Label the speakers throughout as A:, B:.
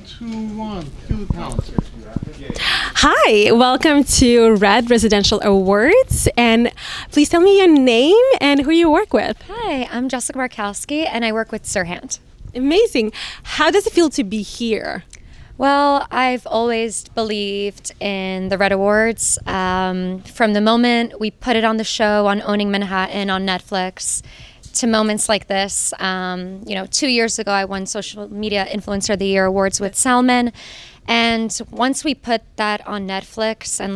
A: 2, 1, cue the count.
B: Hi, welcome to Red Residential Awards, and please tell me your name and who you work with.
C: Hi, I'm Jessica Markowski, and I work with Sirhant.
B: Amazing. How does it feel to be here?
C: Well, I've always believed in the Red Awards. From the moment we put it on the show on Owning Manhattan on Netflix to moments like this. 2 years ago, I won Social Media Influencer of the Year awards with Salman. And once we put that on Netflix and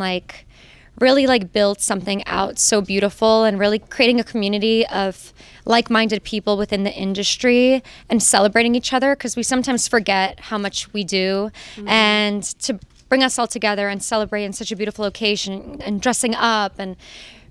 C: really built something out so beautiful and really creating a community of like-minded people within the industry and celebrating each other, because we sometimes forget how much we do. Mm-hmm. And to bring us all together and celebrate in such a beautiful location and dressing up and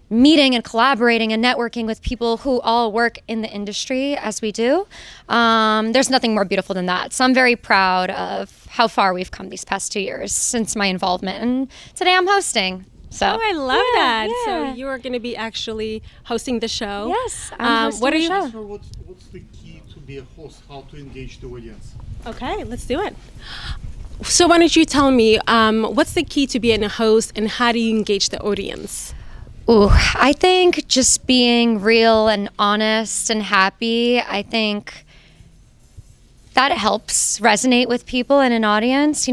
C: meeting and collaborating and networking with people who all work in the industry as we do. There's nothing more beautiful than that. So I'm very proud of how far we've come these past 2 years since my involvement. And today I'm hosting. So
B: I love that.
C: Yeah.
B: So you are going to be actually hosting the show.
C: Yes, I'm hosting
B: what are
C: the
B: you?
C: show.
A: So what's the key to be a host? How to engage the audience?
B: Okay, let's do it. So why don't you tell me what's the key to being a host and how do you engage the audience?
C: Ooh, I think just being real and honest and happy, I think that helps resonate with people in an audience,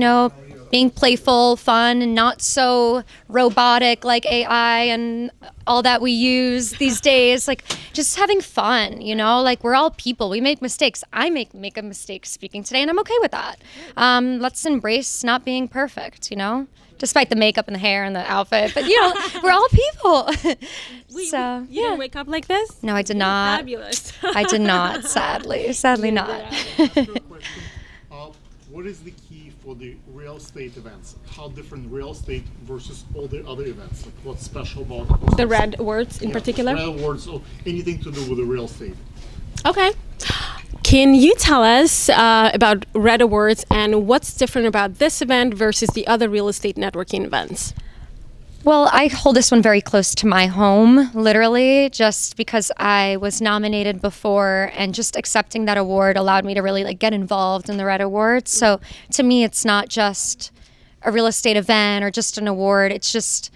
C: being playful, fun, and not so robotic like AI and all that we use these days. Just having fun, we're all people. We make mistakes. I make a mistake speaking today, and I'm okay with that. Let's embrace not being perfect, despite the makeup and the hair and the outfit. But, we're all people.
B: You didn't wake up like this?
C: No, I did not.
B: Fabulous.
C: I did not, sadly. Sadly not.
A: What is the key for the real estate events? How different real estate versus all the other events? What's special about
B: The Red Awards in particular?
A: Red Awards, or anything to do with the real estate.
B: Okay. Can you tell us about Red Awards and what's different about this event versus the other real estate networking events?
C: Well, I hold this one very close to my home, literally, just because I was nominated before, and just accepting that award allowed me to really get involved in the Red Awards. So to me, it's not just a real estate event or just an award. It's just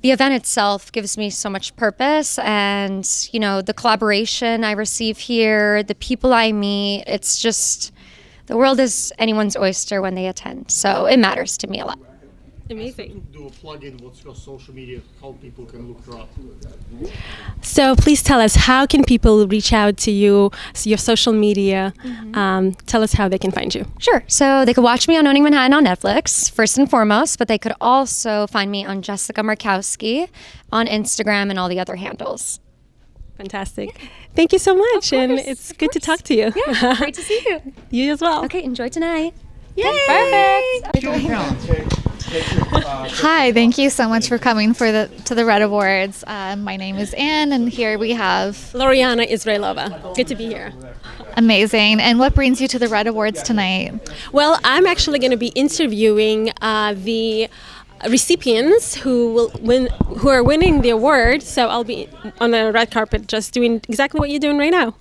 C: the event itself gives me so much purpose, and the collaboration I receive here, the people I meet, it's just, the world is anyone's oyster when they attend. So it matters to me a lot.
B: Amazing.
A: Do a plug-in. What's your social media? How people can look you up?
B: So please tell us, how can people reach out to you, your social media? Mm-hmm. Tell us how they can find you.
C: Sure. So they could watch me on Owning Manhattan on Netflix, first and foremost, but they could also find me on Jessica Markowski on Instagram and all the other handles.
B: Fantastic. Thank you so much.
C: Of
B: And
C: course,
B: it's good to talk to you.
C: Yeah, great to see you.
B: You as well.
C: Okay, enjoy tonight.
B: Yay!
C: Perfect.
D: Hi, thank you so much for coming to the Red Awards. My name is Anne, and here we have
B: Loriana Israelova. Good to be here.
D: amazing. And what brings you to the Red Awards tonight?
B: Well, I'm actually going to be interviewing the recipients who are winning the award. So I'll be on the red carpet just doing exactly what you're doing right now.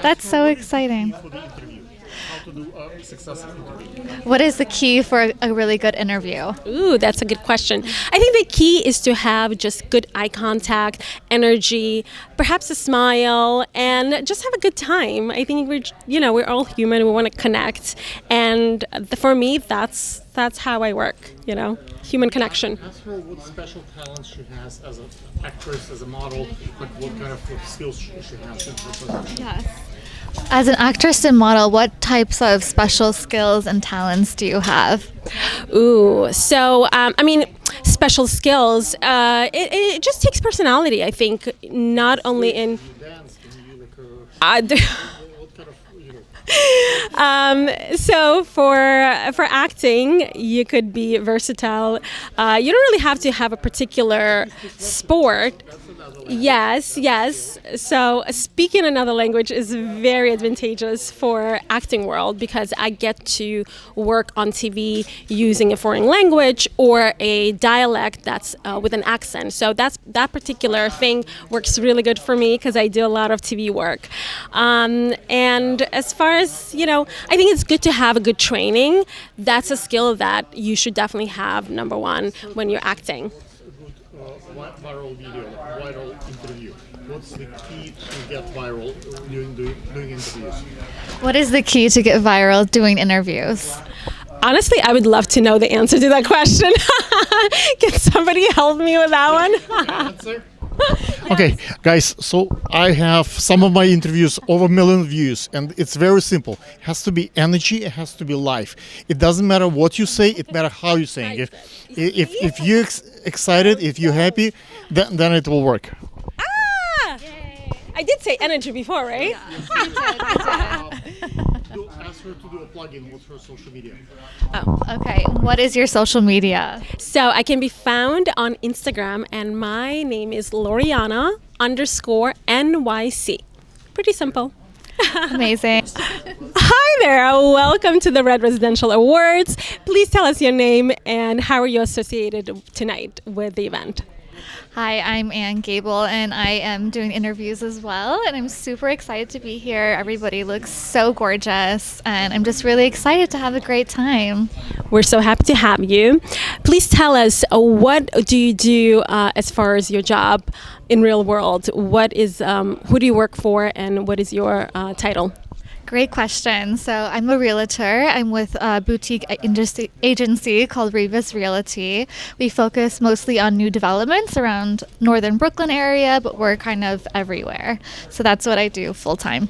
D: That's so exciting.
A: For the interview, how to do a successful interview.
D: What is the key for a really good interview?
B: Ooh, that's a good question. I think the key is to have just good eye contact, energy, perhaps a smile, and just have a good time. I think we're all human. We want to connect, and for me, that's how I work. Human connection.
A: Ask her what special talents she has as an actress, as a model, what kind of skills she has in her profession.
D: Yes. As an actress and model, what types of special skills and talents do you have?
B: Ooh, so special skills. It just takes personality. I think not only in.
A: You dance, can you what kind of
B: So for acting, you could be versatile. You don't really have to have a particular sport. Yes, yes. So speaking another language is very advantageous for acting world because I get to work on TV using a foreign language or a dialect that's with an accent. So that particular thing works really good for me because I do a lot of TV work. And as far as, I think it's good to have a good training. That's a skill that you should definitely have, number one, when you're acting.
A: Viral video, viral interview. What's the key to get viral doing interviews?
D: What is the key to get viral doing interviews?
B: Honestly, I would love to know the answer to that question. Can somebody help me with that one?
A: Answer? Okay, guys, so I have some of my interviews over 1 million views, and it's very simple. It has to be energy, it has to be live. It doesn't matter what you say, it matters how you're saying. If you're excited, if you're happy, then it will work.
B: I did say energy before, right?
A: Ask her to do a plugin. What's her social media?
D: Okay, what is your social media?
B: So I can be found on Instagram, and my name is Loriana_NYC. Pretty simple.
D: Amazing.
B: Hi there. Welcome to the Red Residential Awards. Please tell us your name and how are you associated tonight with the event?
D: Hi, I'm Ann Gable, and I am doing interviews as well, and I'm super excited to be here. Everybody looks so gorgeous, and I'm just really excited to have a great time.
B: We're so happy to have you. Please tell us, what do you do as far as your job in real world? Who do you work for, and what is your title?
D: Great question. So I'm a realtor. I'm with a boutique agency called Rivas Realty. We focus mostly on new developments around northern Brooklyn area, but we're kind of everywhere. So that's what I do full time.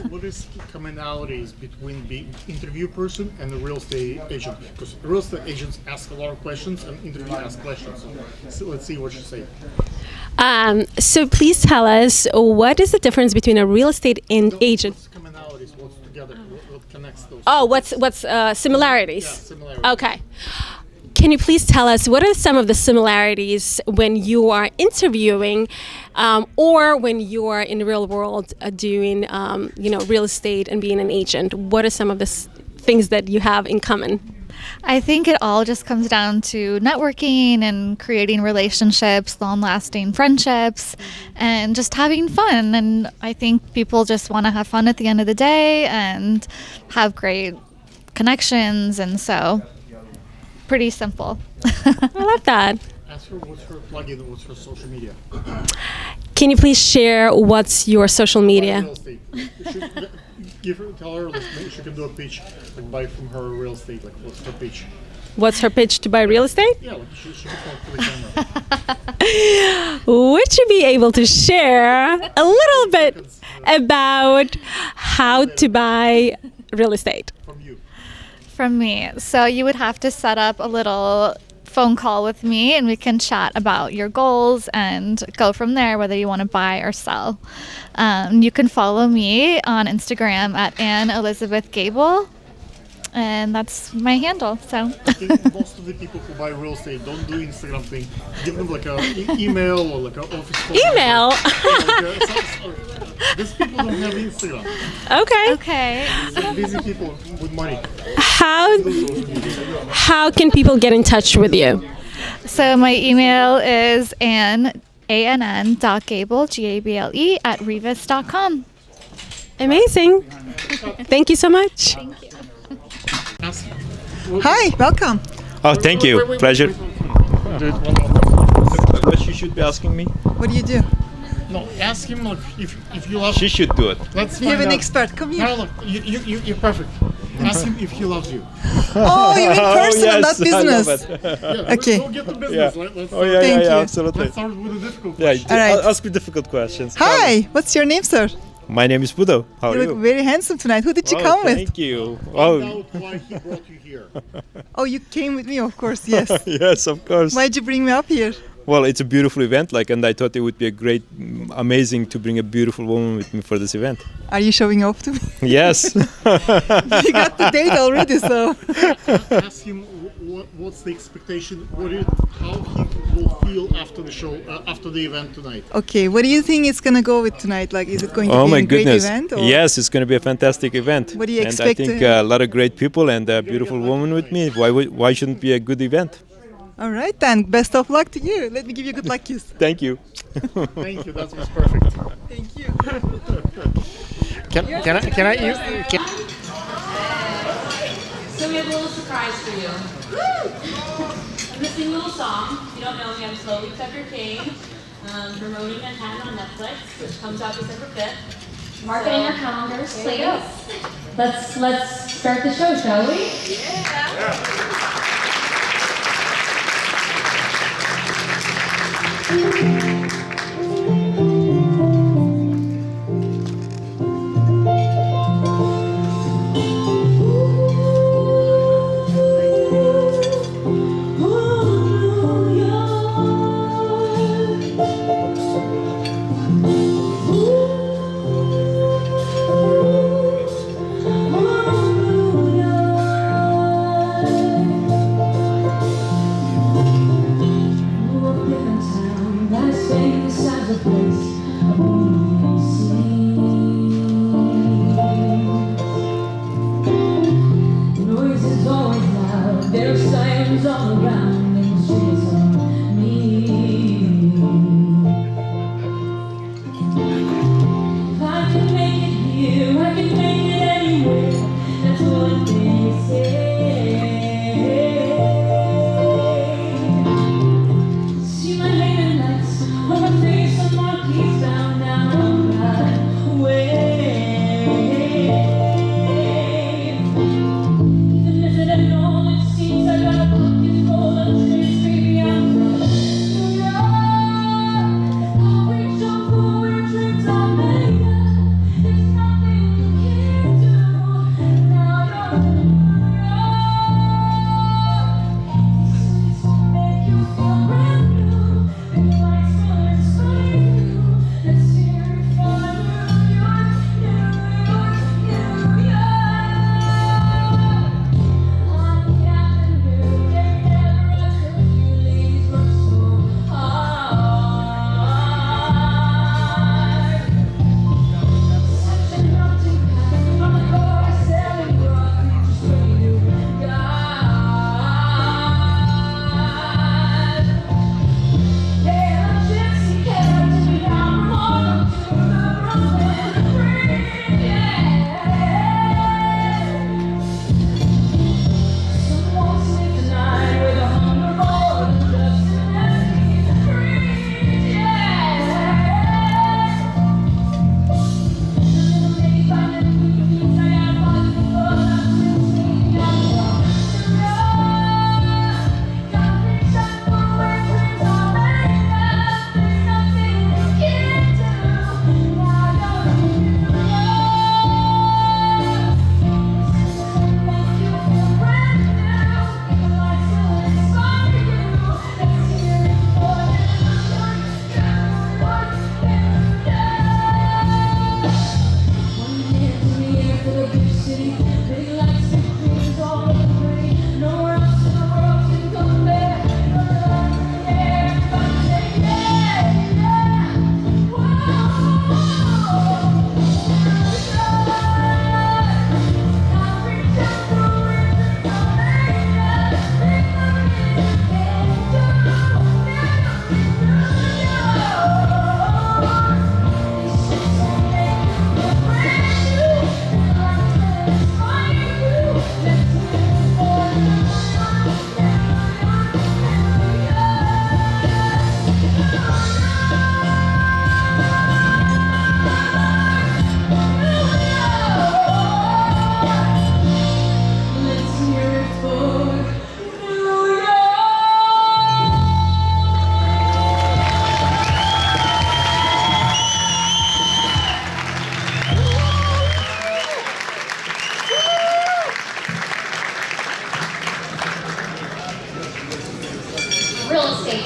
A: What is commonalities between the interview person and the real estate agent? Because real estate agents ask a lot of questions and interview ask questions. So let's see what you say.
B: So please tell us, what is the difference between a real estate agent?
A: What's commonalities? What's together? What connects those?
B: Oh, what's similarities?
A: Yeah, similarities.
B: Okay. Can you please tell us what are some of the similarities when you are interviewing, or when you are in the real world doing, real estate and being an agent? What are some of the things that you have in common?
D: I think it all just comes down to networking and creating relationships, long-lasting friendships, and just having fun. And I think people just want to have fun at the end of the day and have great connections, and so pretty simple.
B: I love that.
A: Ask her what's her plugin and what's her social media.
B: Can you please share what's your social media?
A: Real estate. Tell her like, maybe she can do a pitch, like buy from her real estate. Like, what's her pitch?
B: What's her pitch to buy real estate?
A: Yeah, like she can talk to the camera.
B: Would you be able to share a little bit about how to buy real estate?
A: From you.
D: From me. So you would have to set up a little phone call with me, and we can chat about your goals and go from there, whether you want to buy or sell. You can follow me on Instagram at Ann Elizabeth Gable, and that's my handle. So
A: I think most of the people who buy real estate don't do Instagram thing. Give them like a email or like an office phone.
B: Email?
A: These people don't have Instagram.
B: Okay.
D: okay.
A: It's like busy people with money.
B: How can people get in touch with you?
D: So my email is ann.gable, Gable, at rivas.com.
B: Amazing. Thank you so much.
A: Ask.
E: Hi, welcome.
F: Oh, thank you.
A: Wait,
F: Pleasure.
A: wait. Do it one more.
F: But she should be asking me.
E: What do you do?
A: No, ask him like if you love.
F: She should do it.
A: Let's
E: You have
A: find
E: an
A: out.
E: expert. Come here.
A: No, look, you're perfect. Ask him if he loves you.
E: Oh, you're in person and not
F: yes, I love
E: business.
F: it.
A: Yeah,
E: Okay.
A: We'll get to business.
F: Yeah.
A: Let's
F: Oh yeah,
E: Thank you.
F: absolutely.
A: Let's start with a difficult
F: Yeah,
A: question.
E: All right.
F: ask me difficult questions.
E: Hi, what's your name, sir?
F: My name is Budo. How
E: You
F: are
E: look
F: you?
E: very handsome tonight. Who did you
F: Oh,
E: come with?
F: Thank you.
A: Find
F: Oh,
A: out why he brought you here.
E: Oh, you came with me, of course. Yes.
F: yes, of course.
E: Why'd you bring me up here?
F: Well, it's a beautiful event, and I thought it would be amazing to bring a beautiful woman with me for this event.
E: Are you showing off to me?
F: Yes.
E: You got the date already, so.
A: Ask him what's the expectation? How he will feel after the show, after the event tonight?
E: Okay, what do you think it's gonna go with tonight? Like, is it going to
F: Oh
E: be
F: my
E: a great
F: goodness!
E: event? Or?
F: Yes, it's going to be a fantastic event.
E: What do you
F: and
E: expect
F: I think
E: to-
F: a lot of great people and a beautiful woman with me. Why shouldn't it be a good event?
E: All right, then. Best of luck to you. Let me give you a good luck kiss.
F: Thank you.
A: Thank you. That was perfect.
E: Thank you.
A: Can I?
G: So we have a little surprise for you. I'm gonna sing a little song. If you don't know me, I'm Slowly Tucker Kane, promoting Manhattan on Netflix, which comes out December 5th.
H: Mark it in your calendars, please. Let's start the show, shall we?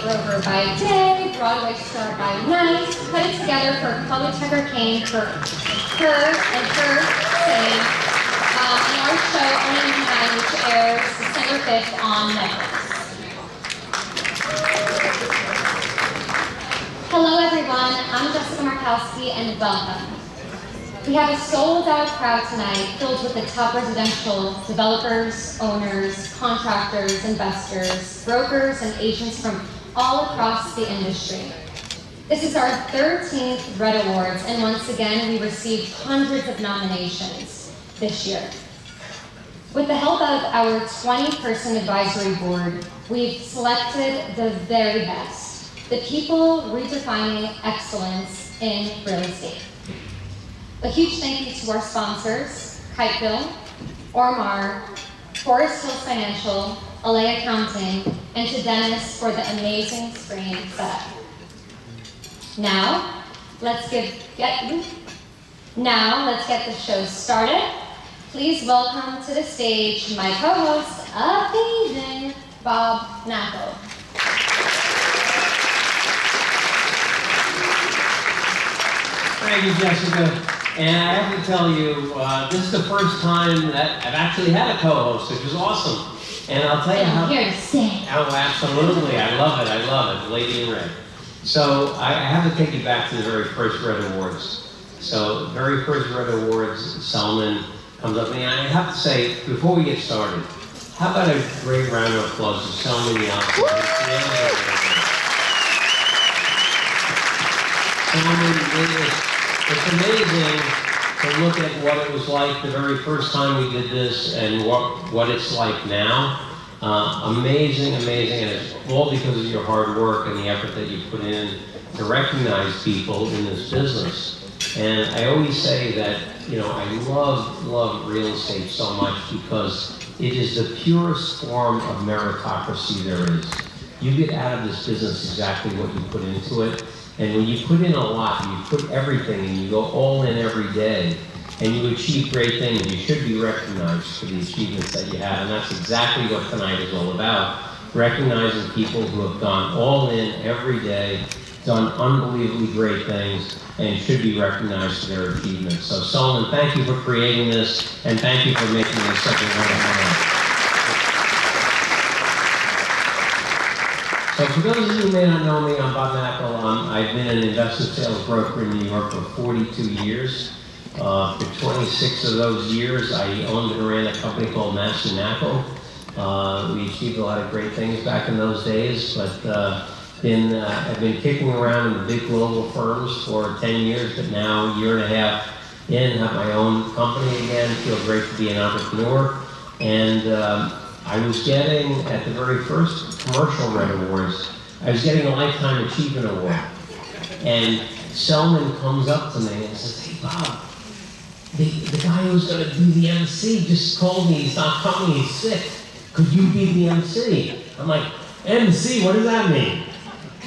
H: broker by day, Broadway star by night, put it together for Chloe Tucker Kane for her and her sake in our show Owning Manhattan, which airs the Sunday December 5th on Netflix. Hello everyone, I'm Jessica Markowski and welcome. We have a sold-out crowd tonight filled with the top residential developers, owners, contractors, investors, brokers, and agents from all across the industry. This is our 13th Red Awards, and once again, we received hundreds of nominations this year. With the help of our 20-person advisory board, we've selected the very best, the people redefining excellence in real estate. A huge thank you to our sponsors, Kiteville, Ormar, Forest Hills Financial, LA Accounting, and to Dennis for the amazing screen setup. Now, let's get the show started. Please welcome to the stage my co-host of the evening, Bob Nackel.
I: Thank you, Jessica. And I have to tell you, this is the first time that I've actually had a co-host, which is awesome. And I'll tell you how.
H: I'm here to stay.
I: Oh, absolutely. I love it. Lady in Red. So I have to take you back to the very first Red Awards. So the very first Red Awards, Selman comes up to me. And I have to say, before we get started, how about a great round of applause to Selman the Selman, it's amazing to look at what it was like the very first time we did this and what it's like now. Amazing, and it's all because of your hard work and the effort that you put in to recognize people in this business. And I always say that, I love real estate so much because it is the purest form of meritocracy there is. You get out of this business exactly what you put into it. And when you put in a lot, you put everything and you go all in every day, and you achieve great things, you should be recognized for the achievements that you have. And that's exactly what tonight is all about. Recognizing people who have gone all in every day, done unbelievably great things, and should be recognized for their achievements. So Solomon, thank you for creating this, and thank you for making this such a wonderful night. So for those of you who may not know me, I'm Bob Nackel. I've been an investment sales broker in New York for 42 years. For 26 of those years, I owned and ran a company called Master Nackel. We achieved a lot of great things back in those days, but I've been kicking around in the big global firms for 10 years, but now a year and a half in, have my own company again. Feel great to be an entrepreneur. And I was getting, at the very first commercial Red Awards, I was getting a Lifetime Achievement Award. And Selman comes up to me and says, "Hey Bob, the guy who's going to do the MC just called me, he's not coming, he's sick. Could you be the MC?" I'm like, "MC, what does that mean?"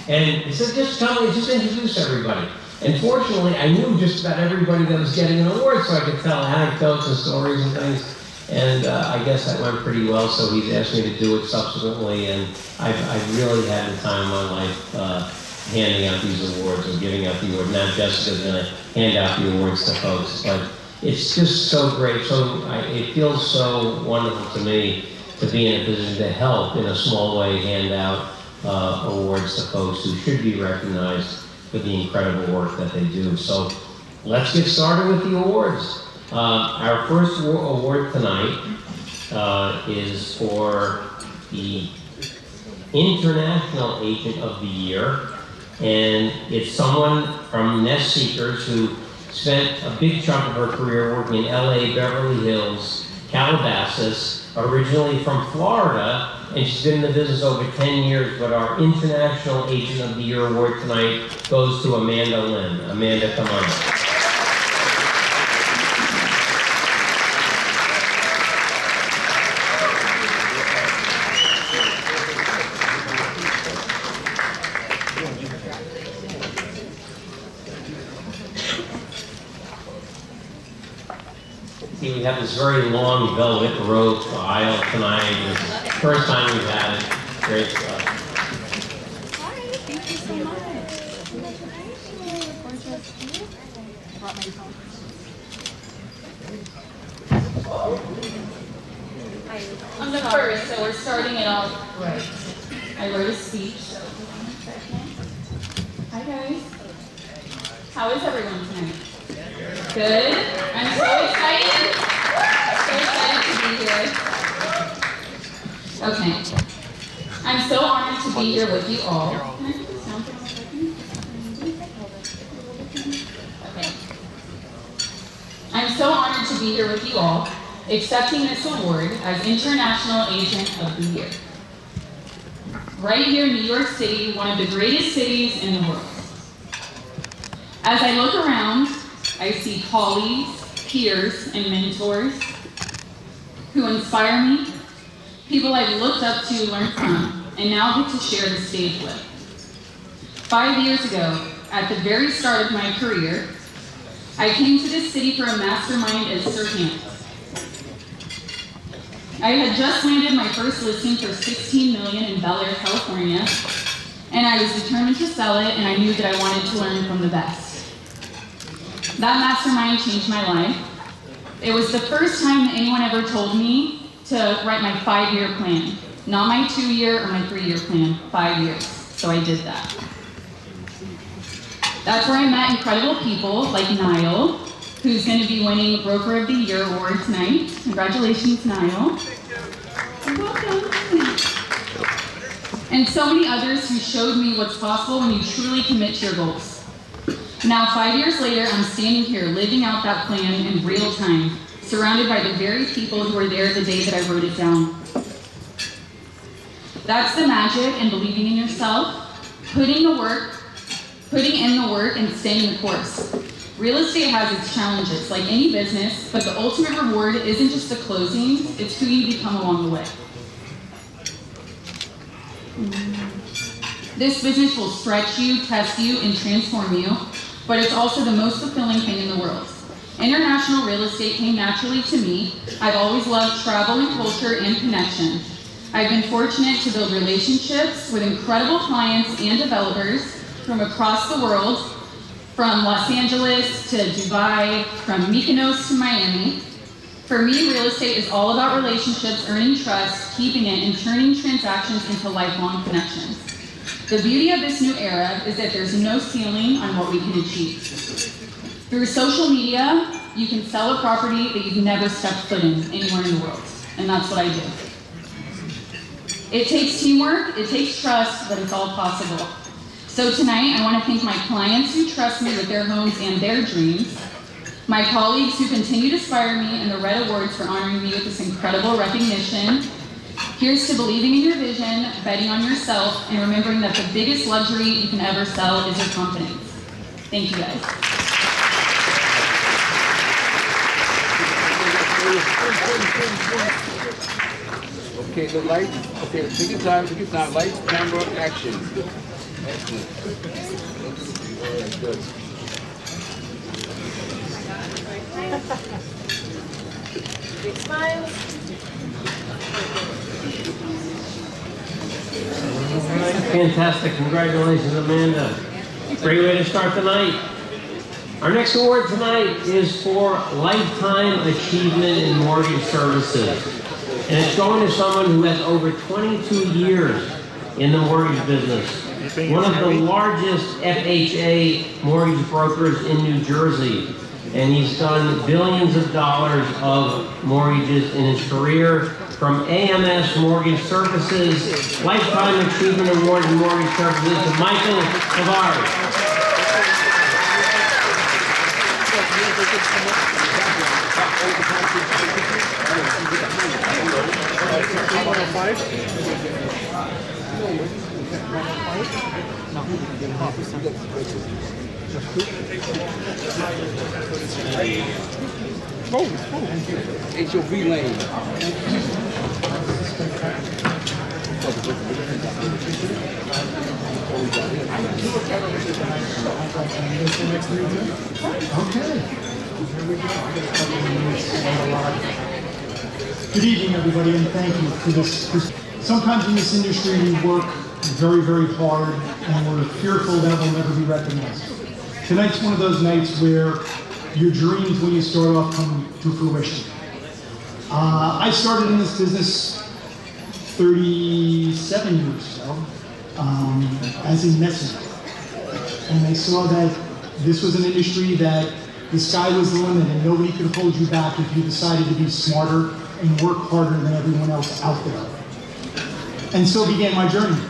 I: And he said, just introduce everybody. And fortunately, I knew just about everybody that was getting an award, so I could tell anecdotes and stories and things. And I guess that went pretty well, so he's asked me to do it subsequently, and I've really had the time of my life handing out these awards and giving out the award. Now Jessica's going to hand out the awards to folks, but it's just so great. So it feels so wonderful to me to be in a position to help, in a small way, hand out awards to folks who should be recognized for the incredible work that they do. So let's get started with the awards. Our first award tonight is for the International Agent of the Year, and it's someone from Nest Seekers who spent a big chunk of her career working in LA, Beverly Hills, Calabasas, originally from Florida, and she's been in the business over 10 years, but our International Agent of the Year award tonight goes to Amanda Lynn. Amanda, come on. We have this very long velvet rope aisle tonight. It's the first time we've had it. Great stuff.
J: Hi, thank you so much.
G: On the first, so we're starting it off right. I wrote a speech, so hold on a second. Hi guys. How is everyone tonight? Good. I'm so excited. So excited to be here. Okay. I'm so honored to be here with you all. Can I put this down for a second? Okay. I'm so honored to be here with you all, accepting this award as International Agent of the Year. Right here in New York City, one of the greatest cities in the world. As I look around, I see colleagues, peers, and mentors who inspire me, people I've looked up to, learned from, and now get to share the stage with. 5 years ago, at the very start of my career, I came to this city for a mastermind at Sir Hamp. I had just landed my first listing for $16 million in Bel Air, California, and I was determined to sell it, and I knew that I wanted to learn from the best. That mastermind changed my life. It was the first time that anyone ever told me to write my 5-year plan. Not my 2-year or my 3-year plan, 5 years. So I did that. That's where I met incredible people like Niall, who's going to be winning Broker of the Year award tonight. Congratulations, Niall. You're welcome. And so many others who showed me what's possible when you truly commit to your goals. Now, 5 years later, I'm standing here living out that plan in real time, surrounded by the very people who were there the day that I wrote it down. That's the magic in believing in yourself, putting in the work, and staying the course. Real estate has its challenges, like any business, but the ultimate reward isn't just the closings, it's who you become along the way. This business will stretch you, test you, and transform you, but it's also the most fulfilling thing in the world. International real estate came naturally to me. I've always loved travel and culture and connection. I've been fortunate to build relationships with incredible clients and developers from across the world, from Los Angeles to Dubai, from Mykonos to Miami. For me, real estate is all about relationships, earning trust, keeping it, and turning transactions into lifelong connections. The beauty of this new era is that there's no ceiling on what we can achieve. Through social media, you can sell a property that you've never stepped foot in anywhere in the world, and that's what I do. It takes teamwork, it takes trust, but it's all possible. So tonight, I want to thank my clients who trust me with their homes and their dreams, my colleagues who continue to inspire me, and the Red Awards for honoring me with this incredible recognition. Here's to believing in your vision, betting on yourself, and remembering that the biggest luxury you can ever sell is your confidence. Thank you guys.
K: Okay, the lights. Okay, take your time, Lights, camera, action. Excellent. All right, good.
J: Big smiles.
I: Fantastic. Congratulations, Amanda. Great way to start the night. Our next award tonight is for Lifetime Achievement in Mortgage Services. And it's going to someone who has over 22 years in the mortgage business. One of the largest FHA mortgage brokers in New Jersey. And he's done billions of dollars of mortgages in his career. From AMS Mortgage Services, Lifetime Achievement Award in Mortgage Services to Michael Tavares.
K: HOV lane.
L: Okay. Good evening, everybody, and thank you for this. Sometimes in this industry we work very, very hard, and we're fearful that we'll never be recognized. Tonight's one of those nights where your dreams when you start off come to fruition. I started in this business 37 years ago as a messenger. And I saw that this was an industry that the sky was the limit and nobody could hold you back if you decided to be smarter and work harder than everyone else out there. And so began my journey.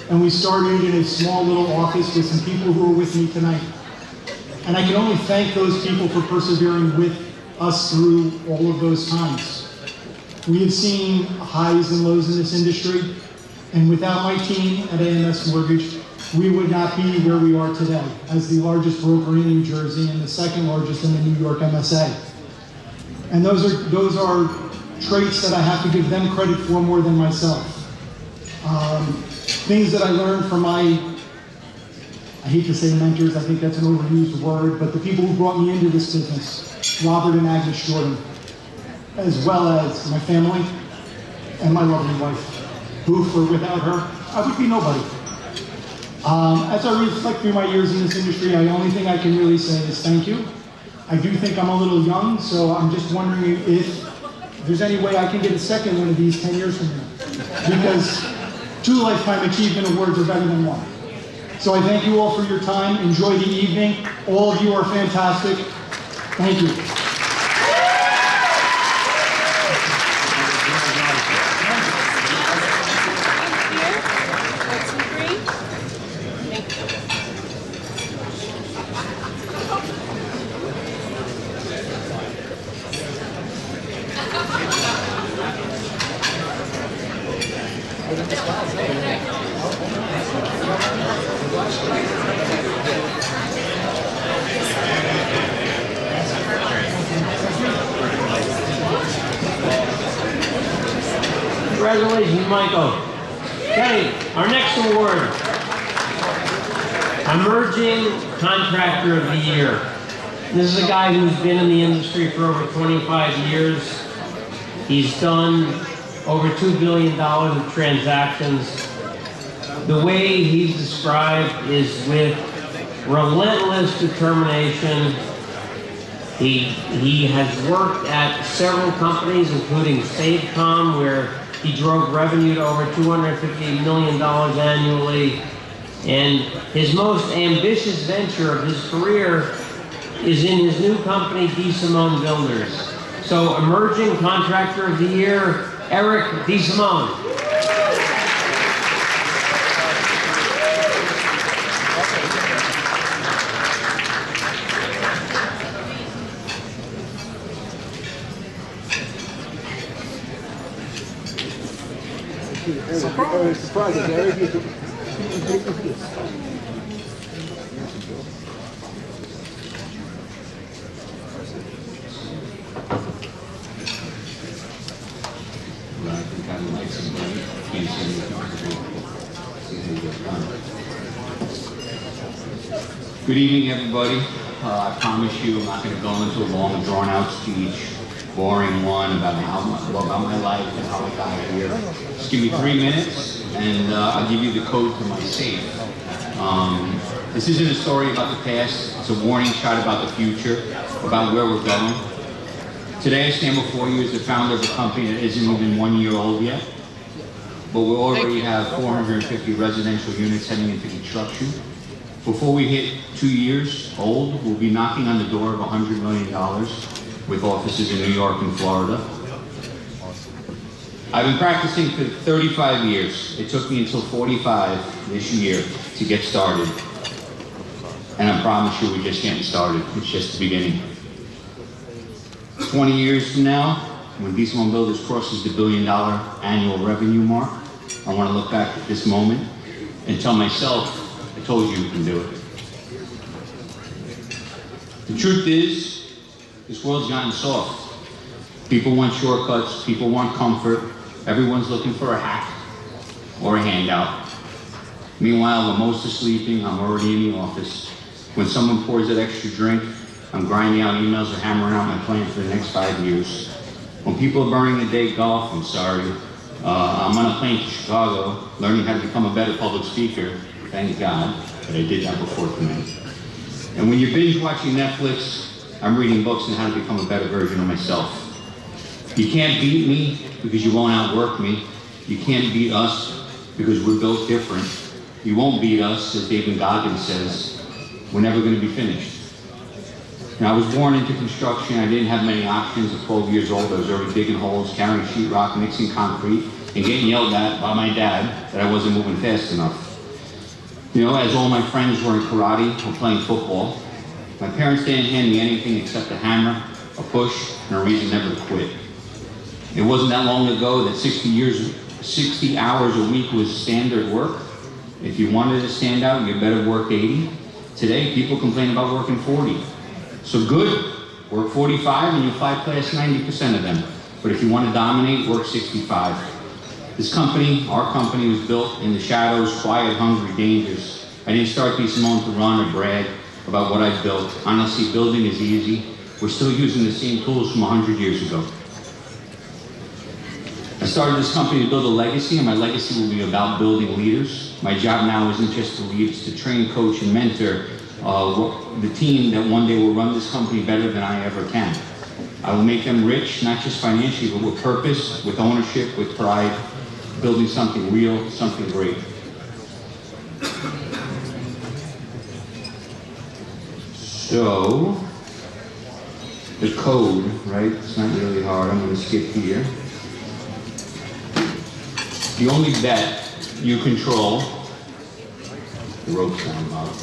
L: And we started in a small little office with some people who are with me tonight. And I can only thank those people for persevering with us through all of those times. We have seen highs and lows in this industry, and without my team at AMS Mortgage, we would not be where we are today as the largest broker in New Jersey and the second largest in the New York MSA. And those are traits that I have to give them credit for more than myself. Things that I learned from my, I hate to say mentors, I think that's an overused word, but the people who brought me into this business, Robert and Agnes Jordan, as well as my family and my lovely wife, who, without her, I would be nobody. As I reflect through my years in this industry, the only thing I can really say is thank you. I do think I'm a little young, so I'm just wondering if there's any way I can get a second one of these 10 years from now. Because 2 Lifetime Achievement Awards are better than 1. So I thank you all for your time. Enjoy the evening. All of you are fantastic. Thank you.
I: Congratulations, Michael. Okay, our next award, Emerging Contractor of the Year. This is a guy who's been in the industry for over 25 years. He's done over $2 billion of transactions. The way he's described is with relentless determination. He has worked at several companies, including SaveCom, where he drove revenue to over $250 million annually. And his most ambitious venture of his career is in his new company, DeSimone Builders. So, Emerging Contractor of the Year, Eric DeSimone.
K: Surprise, Eric.
M: Good evening, everybody. I promise you I'm not going to go into a long, drawn-out speech, boring one about my life and how I got here. Just give me 3 minutes, and I'll give you the code to my safe. This isn't a story about the past. It's a warning shot about the future, about where we're going. Today, I stand before you as the founder of a company that isn't even 1 year old yet, but we already have 450 residential units heading into construction. Before we hit 2 years old, we'll be knocking on the door of $100 million with offices in New York and Florida. I've been practicing for 35 years. It took me until 45 this year to get started. And I promise you, we're just getting started. It's just the beginning. 20 years from now, when DeSimone Builders crosses the $1 billion annual revenue mark, I want to look back at this moment and tell myself, I told you can do it. The truth is, this world's gotten soft. People want shortcuts, people want comfort, everyone's looking for a hack or a handout. Meanwhile, when most are sleeping, I'm already in the office. When someone pours that extra drink, I'm grinding out emails or hammering out my plan for the next 5 years. When people are burning the day golf, I'm sorry. I'm on a plane to Chicago, learning how to become a better public speaker. Thank God that I did that before tonight. And when you're binge watching Netflix, I'm reading books on how to become a better version of myself. You can't beat me because you won't outwork me. You can't beat us because we're built different. You won't beat us, as David Goggins says. We're never going to be finished. Now, I was born into construction. I didn't have many options. At 12 years old, I was already digging holes, carrying sheetrock, mixing concrete, and getting yelled at by my dad that I wasn't moving fast enough. You know, as all my friends were in karate or playing football, my parents didn't hand me anything except a hammer, a push, and a reason never to quit. It wasn't that long ago that 60 hours a week was standard work. If you wanted to stand out, you better work 80. Today, people complain about working 40. So good, work 45 and you'll fly past 90% of them. But if you want to dominate, work 65. This company, our company, was built in the shadows, quiet, hungry, dangerous. I didn't start these Simone to run or brag about what I built. Honestly, building is easy. We're still using the same tools from 100 years ago. I started this company to build a legacy, and my legacy will be about building leaders. My job now isn't just to lead, it's to train, coach, and mentor the team that one day will run this company better than I ever can. I will make them rich, not just financially, but with purpose, with ownership, with pride, building something real, something great. So, the code, right? It's not really hard. I'm going to skip here. The only bet you control, the rope's down, Bob.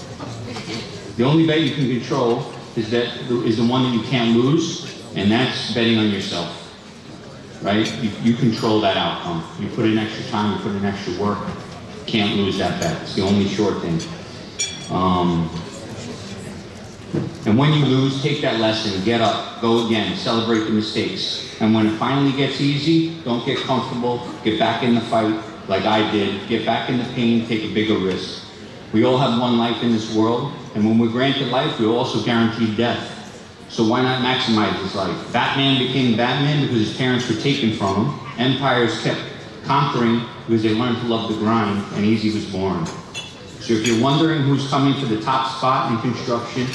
M: The only bet you can control is the one that you can't lose, and that's betting on yourself. Right? You control that outcome. You put in extra time, you put in extra work, can't lose that bet. It's the only short thing. And when you lose, take that lesson, get up, go again, celebrate the mistakes. And when it finally gets easy, don't get comfortable, get back in the fight like I did, get back in the pain, take a bigger risk. We all have one life in this world, and when we're granted life, we're also guaranteed death. So why not maximize his life? Batman became Batman because his parents were taken from him. Empires kept conquering because they learned to love the grind, and Easy was born. So if you're wondering who's coming for the top spot in construction,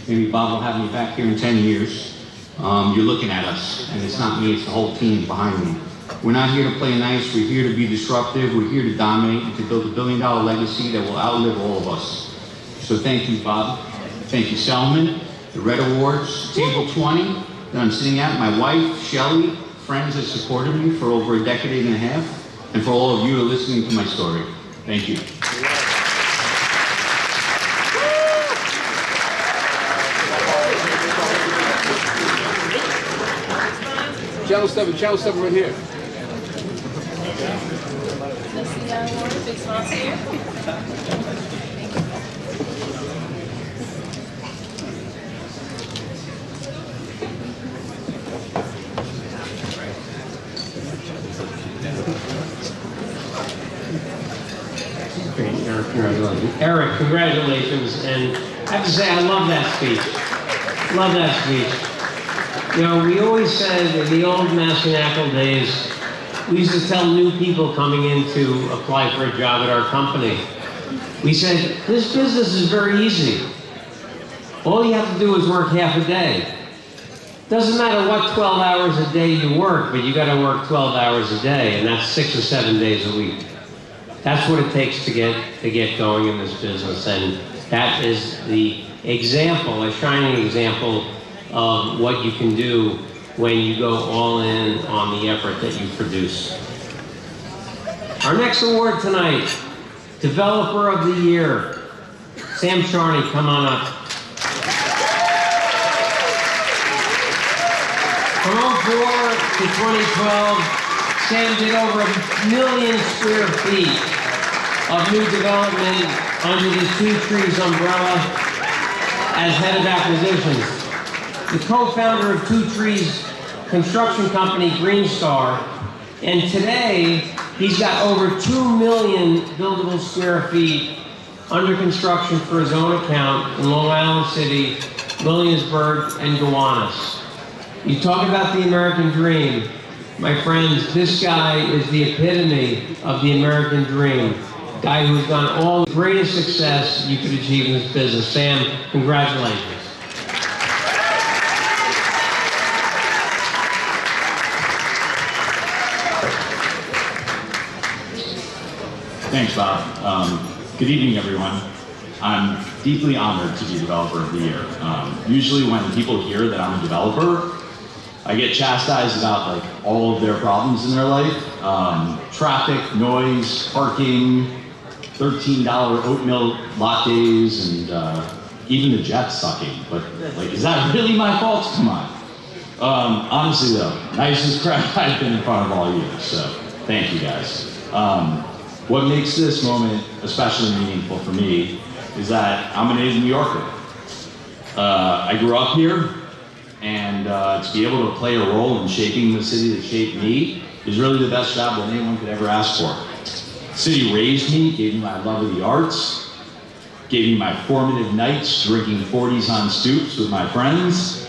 M: maybe Bob will have me back here in 10 years, you're looking at us, and it's not me, it's the whole team behind me. We're not here to play nice, we're here to be disruptive, we're here to dominate and to build a billion-dollar legacy that will outlive all of us. So thank you, Bob. Thank you, Selman, the Red Awards, Table 20 that I'm sitting at, my wife, Shelly, friends that supported me for over a decade and a half, and for all of you who are listening to my story. Thank you.
K: Channel 7 right here.
J: Big sponsor here.
I: Great, congratulations. Eric, congratulations. And I have to say, I love that speech. Love that speech. You know, we always said in the old Masconackle days, we used to tell new people coming in to apply for a job at our company. We said, this business is very easy. All you have to do is work half a day. Doesn't matter what 12 hours a day you work, but you got to work 12 hours a day, and that's 6 or 7 days a week. That's what it takes to get going in this business, and that is the example, a shining example of what you can do when you go all in on the effort that you produce. Our next award tonight, Developer of the Year. Sam Charney, come on up. From 2004 to 2012, Sam did over 1 million square feet of new development under the Two Trees umbrella as head of acquisitions. The co-founder of Two Trees construction company, Green Star, and today he's got over 2 million buildable square feet under construction for his own account in Long Island City, Williamsburg, and Gowanus. You talk about the American dream. My friends, this guy is the epitome of the American dream. Guy who's done all the greatest success you could achieve in this business. Sam, congratulations.
N: Thanks, Bob. Good evening, everyone. I'm deeply honored to be Developer of the Year. Usually when people hear that I'm a developer, I get chastised about like all of their problems in their life. Traffic, noise, parking, $13 oatmeal lattes, and even the Jets sucking. But like, is that really my fault? Come on. Honestly though, nicest crowd I've been in front of all year, so thank you guys. What makes this moment especially meaningful for me is that I'm a native New Yorker. I grew up here, and to be able to play a role in shaping the city that shaped me is really the best job that anyone could ever ask for. The city raised me, gave me my love of the arts, gave me my formative nights drinking 40s on stoops with my friends,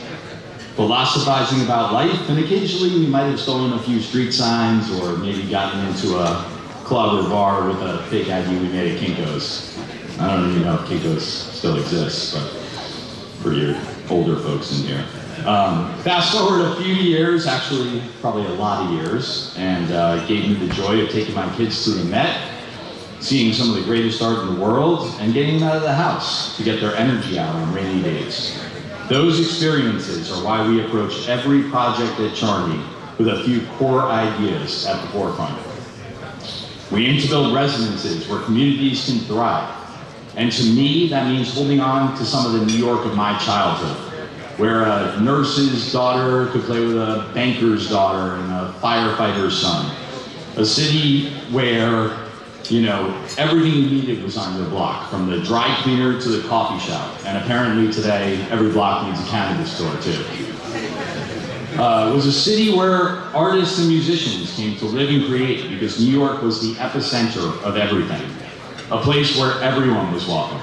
N: philosophizing about life, and occasionally we might have stolen a few street signs or maybe gotten into a club or bar with a fake ID we made at Kinko's. I don't even know if Kinko's still exists, but for your older folks in here. Fast forward a few years, actually probably a lot of years, and it gave me the joy of taking my kids to the Met, seeing some of the greatest art in the world, and getting them out of the house to get their energy out on rainy days. Those experiences are why we approach every project at Charney with a few core ideas at the forefront. We aim to build residences where communities can thrive. And to me, that means holding on to some of the New York of my childhood, where a nurse's daughter could play with a banker's daughter and a firefighter's son. A city where, you know, everything you needed was on your block, from the dry cleaner to the coffee shop. And apparently today, every block needs a cannabis store too. It was a city where artists and musicians came to live and create because New York was the epicenter of everything. A place where everyone was welcome,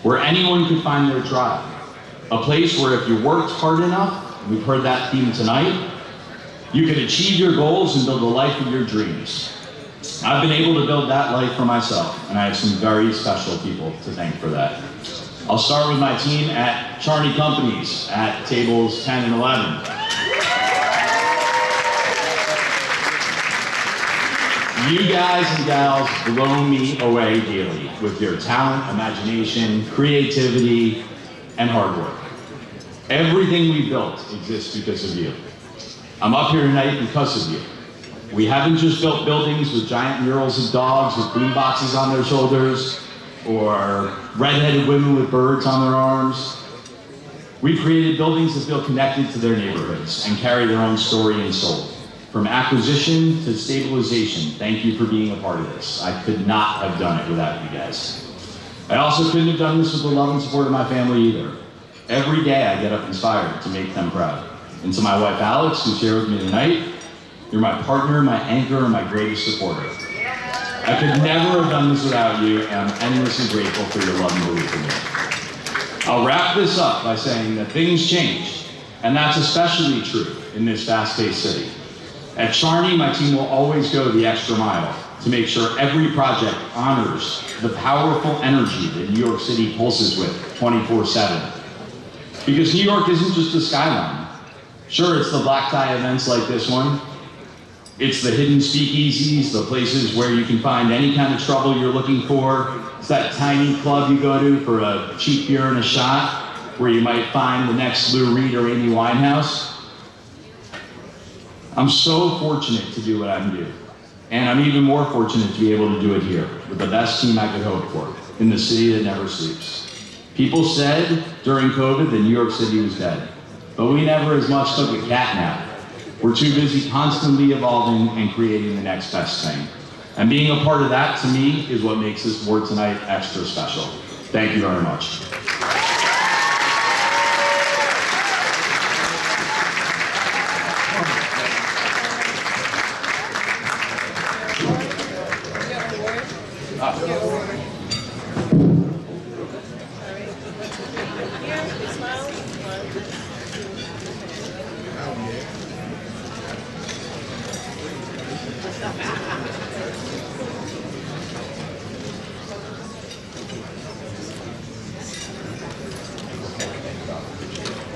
N: where anyone could find their tribe. A place where if you worked hard enough, and we've heard that theme tonight, you could achieve your goals and build the life of your dreams. I've been able to build that life for myself, and I have some very special people to thank for that. I'll start with my team at Charney Companies at tables 10 and 11. You guys and gals blow me away daily with your talent, imagination, creativity, and hard work. Everything we built exists because of you. I'm up here tonight because of you. We haven't just built buildings with giant murals of dogs with boomboxes on their shoulders, or red-headed women with birds on their arms. We've created buildings that feel connected to their neighborhoods and carry their own story and soul. From acquisition to stabilization, thank you for being a part of this. I could not have done it without you guys. I also couldn't have done this with the love and support of my family either. Every day I get up inspired to make them proud. And to my wife Alex, who's here with me tonight, you're my partner, my anchor, and my greatest supporter. I could never have done this without you, and I'm endlessly grateful for your love and belief in me. I'll wrap this up by saying that things change, and that's especially true in this fast-paced city. At Charney, my team will always go the extra mile to make sure every project honors the powerful energy that New York City pulses with 24/7. Because New York isn't just the skyline. Sure, it's the black tie events like this one. It's the hidden speakeasies, the places where you can find any kind of trouble you're looking for. It's that tiny club you go to for a cheap beer and a shot, where you might find the next Lou Reed or Amy Winehouse. I'm so fortunate to do what I do. And I'm even more fortunate to be able to do it here with the best team I could hope for in the city that never sleeps. People said during COVID that New York City was dead, but we never as much took a cat nap. We're too busy constantly evolving and creating the next best thing. And being a part of that, to me, is what makes this award tonight extra special. Thank you very much.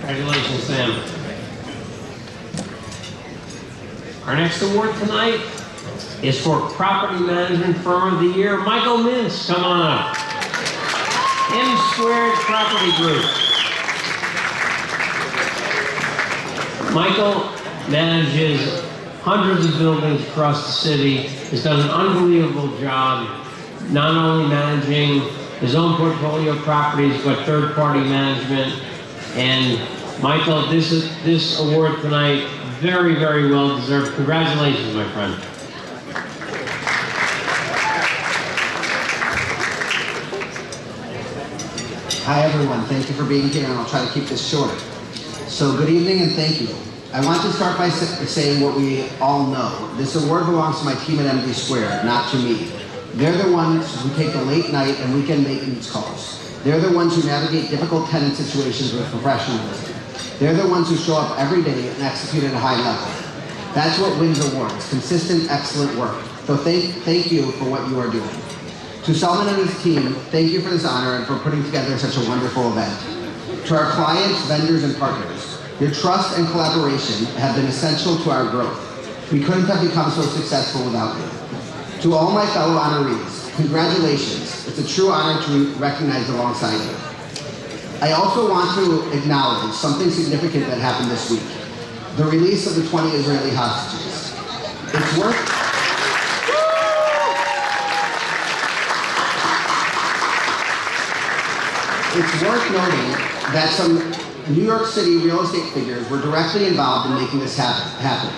I: Congratulations, Sam. Our next award tonight is for Property Management Firm of the Year, Michael Mintz. Come on up. M Squared Property Group. Michael manages hundreds of buildings across the city, has done an unbelievable job, not only managing his own portfolio of properties, but third-party management. And Michael, this award tonight, very, very well deserved. Congratulations, my friend.
O: Hi everyone, thank you for being here, and I'll try to keep this short. So good evening and thank you. I want to start by saying what we all know. This award belongs to my team at MD Square, not to me. They're the ones who take the late night and weekend maintenance calls. They're the ones who navigate difficult tenant situations with professionalism. They're the ones who show up every day and execute at a high level. That's what wins awards, consistent, excellent work. So thank you for what you are doing. To Salman and his team, thank you for this honor and for putting together such a wonderful event. To our clients, vendors, and partners, your trust and collaboration have been essential to our growth. We couldn't have become so successful without you. To all my fellow honorees, congratulations. It's a true honor to be recognized alongside you. I also want to acknowledge something significant that happened this week. The release of the 20 Israeli hostages. It's worth noting that some New York City real estate figures were directly involved in making this happen.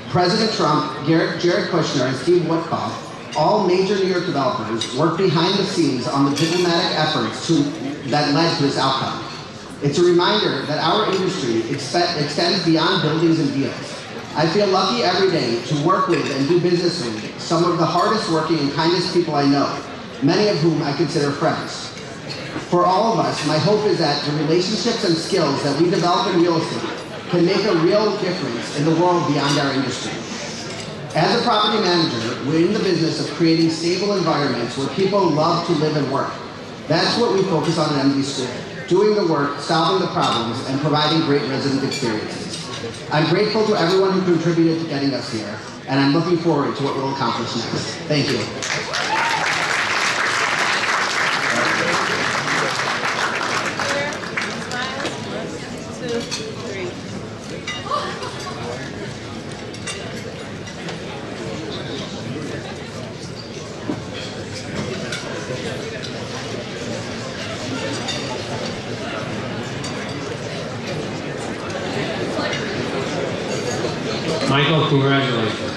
O: President Trump, Jared Kushner, and Steve Witkoff, all major New York developers, worked behind the scenes on the diplomatic efforts that led to this outcome. It's a reminder that our industry extends beyond buildings and deals. I feel lucky every day to work with and do business with some of the hardest working and kindest people I know, many of whom I consider friends. For all of us, my hope is that the relationships and skills that we develop in real estate can make a real difference in the world beyond our industry. As a property manager, we're in the business of creating stable environments where people love to live and work. That's what we focus on at MD Square, doing the work, solving the problems, and providing great resident experiences. I'm grateful to everyone who contributed to getting us here, and I'm looking forward to what we'll accomplish next. Thank you.
I: Michael, congratulations.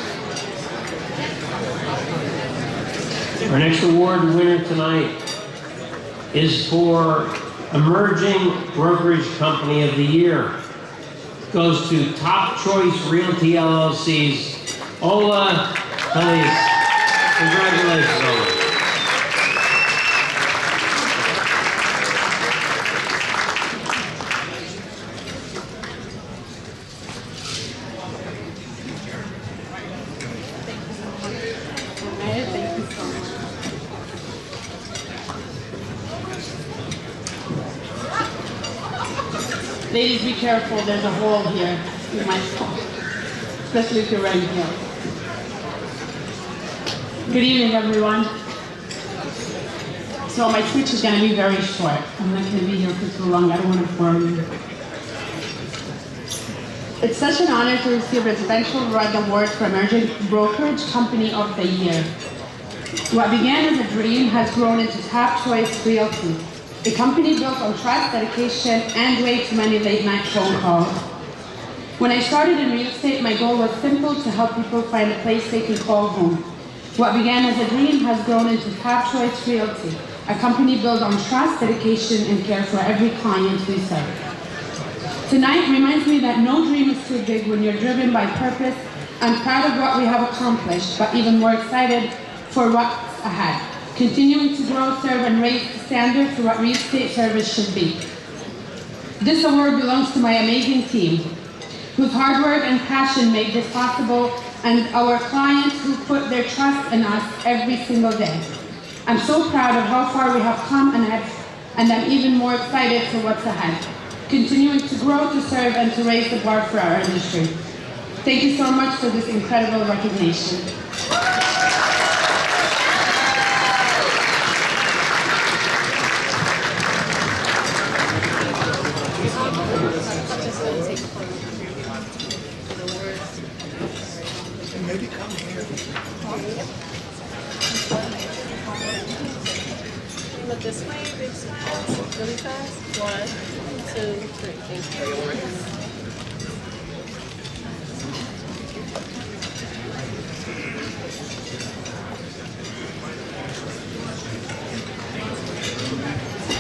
I: Our next award winner tonight is for Emerging Brokerage Company of the Year. It goes to Top Choice Realty LLC's Ola Feliz. Congratulations, Ola.
G: Ladies, be careful, there's a hole here. You might fall, especially if you're wearing heels. Good evening, everyone. So my speech is going to be very short. I'm not going to be here for too long. I don't want to bore you. It's such an honor to receive Residential Red Award for Emerging Brokerage Company of the Year. What began as a dream has grown into Top Choice Realty, a company built on trust, dedication, and way too many late-night phone calls. When I started in real estate, my goal was simple: to help people find a place they can call home. What began as a dream has grown into Top Choice Realty, a company built on trust, dedication, and care for every client we serve. Tonight reminds me that no dream is too big when you're driven by purpose. I'm proud of what we have accomplished, but even more excited for what's ahead. Continuing to grow, serve, and raise the standard for what real estate service should be. This award belongs to my amazing team, whose hard work and passion make this possible, and our clients who put their trust in us every single day. I'm so proud of how far we have come, and I'm even more excited for what's ahead. Continuing to grow, to serve, and to raise the bar for our industry. Thank you so much for this incredible recognition.
J: this way, big smiles, really fast. 1, 2, 3. Thank you.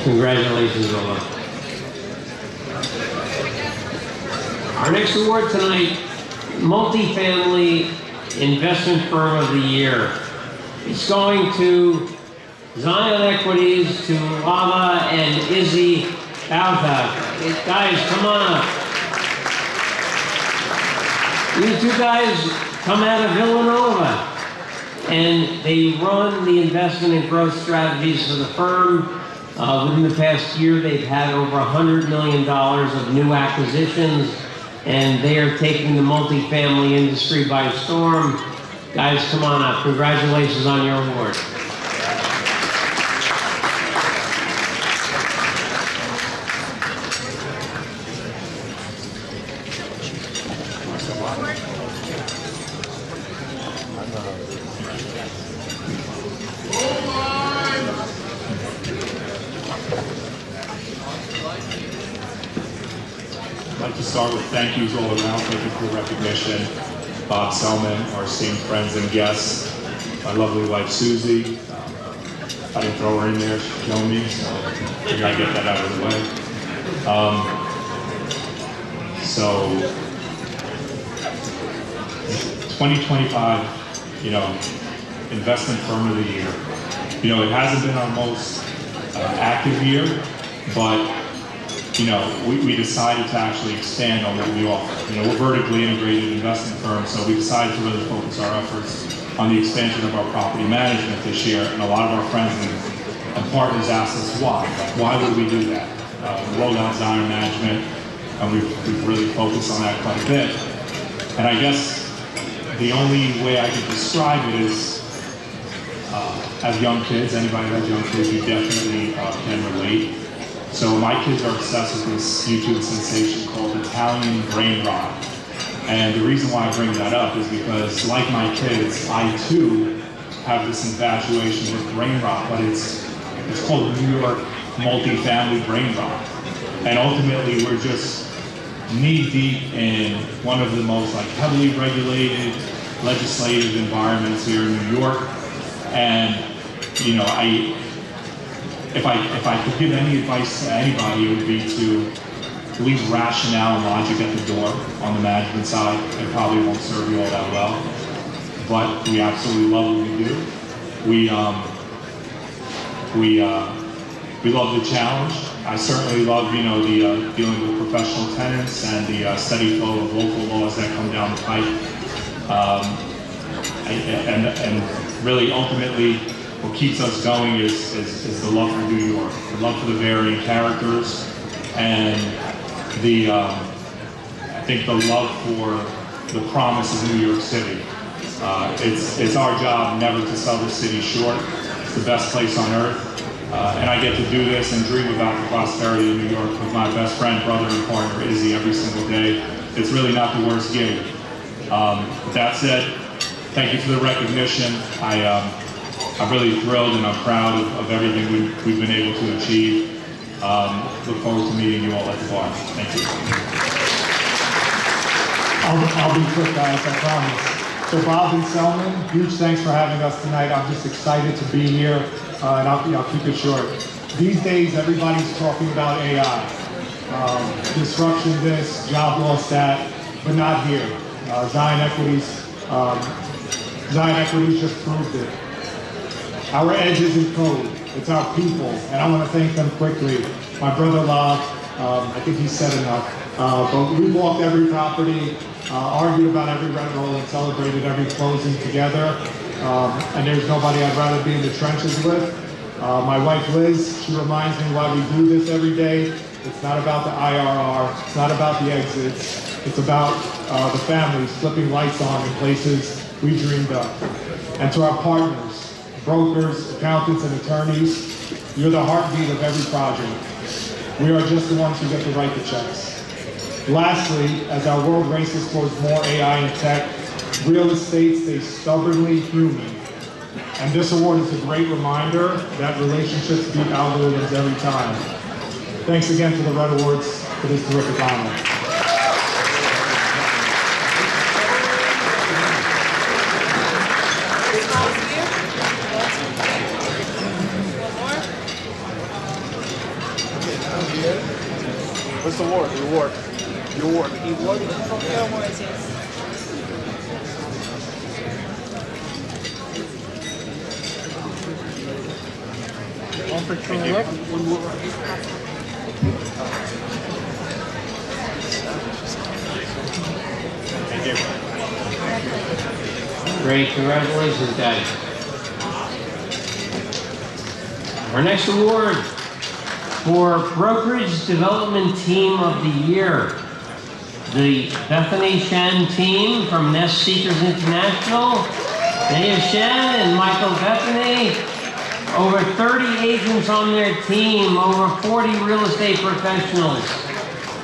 I: Congratulations, Ola. Our next award tonight, Multifamily Investment Firm of the Year. It's going to Zion Equities, to Lava and Izzy Alta. Guys, come on up. These two guys come out of Villanova, and they run the investment and growth strategies for the firm. Within the past year, they've had over $100 million of new acquisitions, and they are taking the multifamily industry by storm. Guys, come on up. Congratulations on your award.
P: I'd like to start with thank yous all around. Thank you for the recognition. Bob Selman, our esteemed friends and guests, my lovely wife Susie. I didn't throw her in there, she'd kill me, so I figured I'd get that out of the way. So, 2025, investment firm of the year. It hasn't been our most active year, but we decided to actually expand on what we offer. We're vertically integrated investment firm, so we decided to really focus our efforts on the expansion of our property management this year, and a lot of our friends and partners asked us why. Why would we do that? We rolled out Zion Management, and we've really focused on that quite a bit. And I guess the only way I could describe it is, as young kids, anybody who has young kids, you definitely can relate. So my kids are obsessed with this YouTube sensation called Italian brain rot. And the reason why I bring that up is because, like my kids, I too have this infatuation with brain rot, but it's called New York multifamily brain rot. And ultimately, we're just knee-deep in one of the most heavily regulated legislative environments here in New York. And if I could give any advice to anybody, it would be to leave rationale and logic at the door on the management side. It probably won't serve you all that well, but we absolutely love what we do. We love the challenge. I certainly love, the dealing with professional tenants and the steady flow of local laws that come down the pipe. And really, ultimately, what keeps us going is the love for New York, the love for the varying characters, and I think the love for the promise of New York City. It's our job never to sell the city short. It's the best place on earth. And I get to do this and dream about the prosperity of New York with my best friend, brother, and partner, Izzy, every single day. It's really not the worst gig. With that said, thank you for the recognition. I'm really thrilled and I'm proud of everything we've been able to achieve. Look forward to meeting you all at the bar. Thank you.
L: I'll be quick, guys, I promise. So Bob and Selman, huge thanks for having us tonight. I'm just excited to be here, and I'll keep it short. These days, everybody's talking about AI. Disruption this, job loss that, but not here. Zion Equities just proved it. Our edge isn't code, it's our people, and I want to thank them quickly. My brother Love, I think he said enough, but we walked every property, argued about every rent roll, and celebrated every closing together, and there's nobody I'd rather be in the trenches with. My wife Liz, she reminds me why we do this every day. It's not about the IRR, it's not about the exits, it's about the families flipping lights on in places we dreamed of. And to our partners, brokers, accountants, and attorneys, you're the heartbeat of every project. We are just the ones who get to write the checks. Lastly, as our world races towards more AI and tech, real estate stays stubbornly human. And this award is a great reminder that relationships beat algorithms every time. Thanks again to the Red Awards for this terrific honor.
K: What's the award? The award. The award. The award.
J: The awards, yes.
K: One picture on the left, one more right.
I: Thank you. Great, congratulations, Daddy. Our next award for Brokerage Development Team of the Year. The Bethany Shen team from Nest Seekers International. Dave Shen and Michael Bethany. Over 30 agents on their team, over 40 real estate professionals,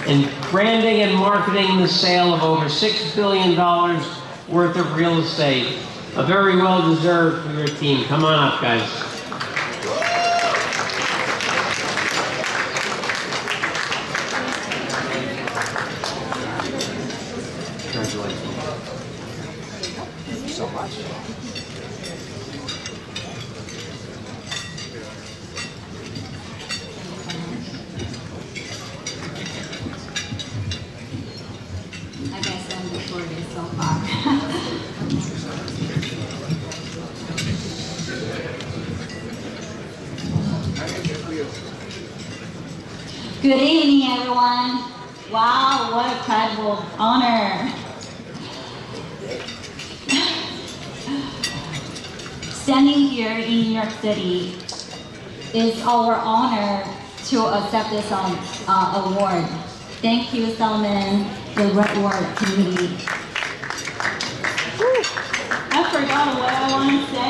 I: in branding and marketing the sale of over $6 billion worth of real estate. A very well deserved for your team. Come on up, guys.
K: Congratulations. Thank you so much.
Q: I guess I'm the shortest so far. Good evening, everyone. Wow, what a incredible honor. Standing here in New York City is our honor to accept this award. Thank you, Solomon, the Red Award Committee. I forgot what I want to say.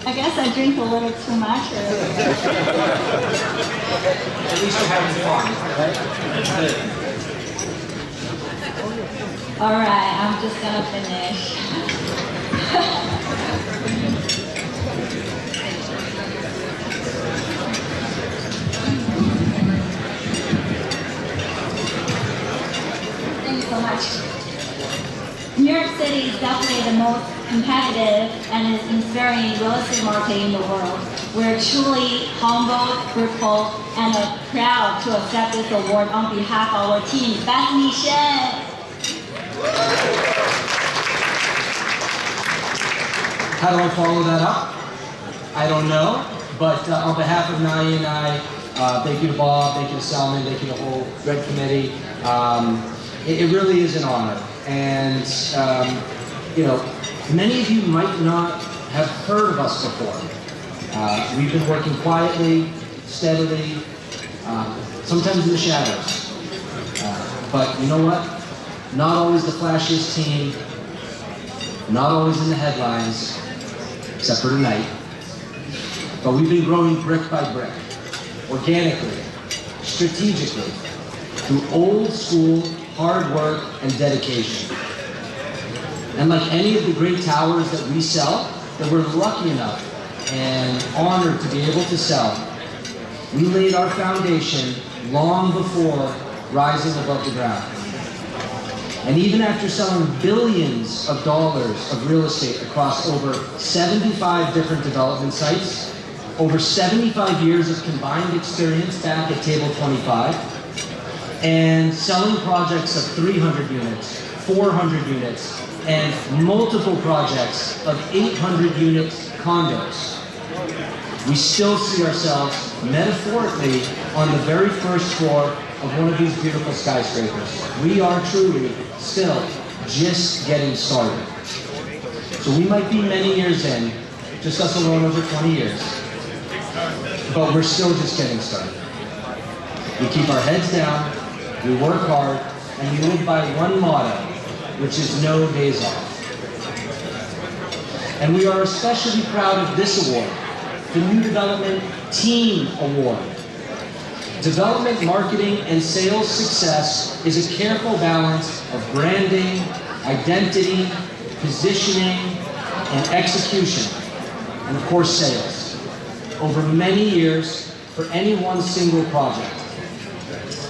Q: I guess I drink a little too much.
R: At least you're having fun, right? That's it.
Q: All right, I'm just gonna finish. Thank you so much. New York City is definitely the most competitive and is inspiring real estate market in the world. We're truly humbled, grateful, and proud to accept this award on behalf of our team, Bethany Shen.
R: How do I follow that up? I don't know, but on behalf of Naya and I, thank you to Bob, thank you to Salman, thank you to the whole Red Committee. It really is an honor. And, you know, many of you might not have heard of us before. We've been working quietly, steadily, sometimes in the shadows. But you know what? Not always the flashiest team, not always in the headlines, except for tonight. But we've been growing brick by brick, organically, strategically, through old school hard work and dedication. And like any of the great towers that we sell, that we're lucky enough and honored to be able to sell, we laid our foundation long before rising above the ground. And even after selling billions of dollars of real estate across over 75 different development sites, over 75 years of combined experience back at Table 25, and selling projects of 300 units, 400 units, and multiple projects of 800 unit condos, we still see ourselves metaphorically on the very first floor of one of these beautiful skyscrapers. We are truly still just getting started. So we might be many years in, just us alone over 20 years, but we're still just getting started. We keep our heads down, we work hard, and we live by one motto, which is no days off. And we are especially proud of this award, the New Development Team Award. Development, marketing, and sales success is a careful balance of branding, identity, positioning, and execution, and of course sales, over many years for any one single project.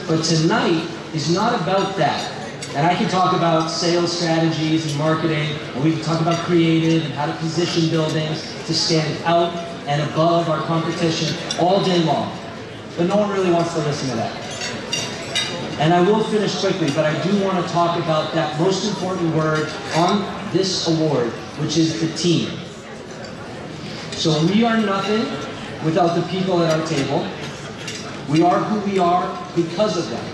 R: But tonight is not about that. And I can talk about sales strategies and marketing, and we can talk about creative and how to position buildings to stand out and above our competition all day long. But no one really wants to listen to that. And I will finish quickly, but I do want to talk about that most important word on this award, which is the team. So we are nothing without the people at our table. We are who we are because of them.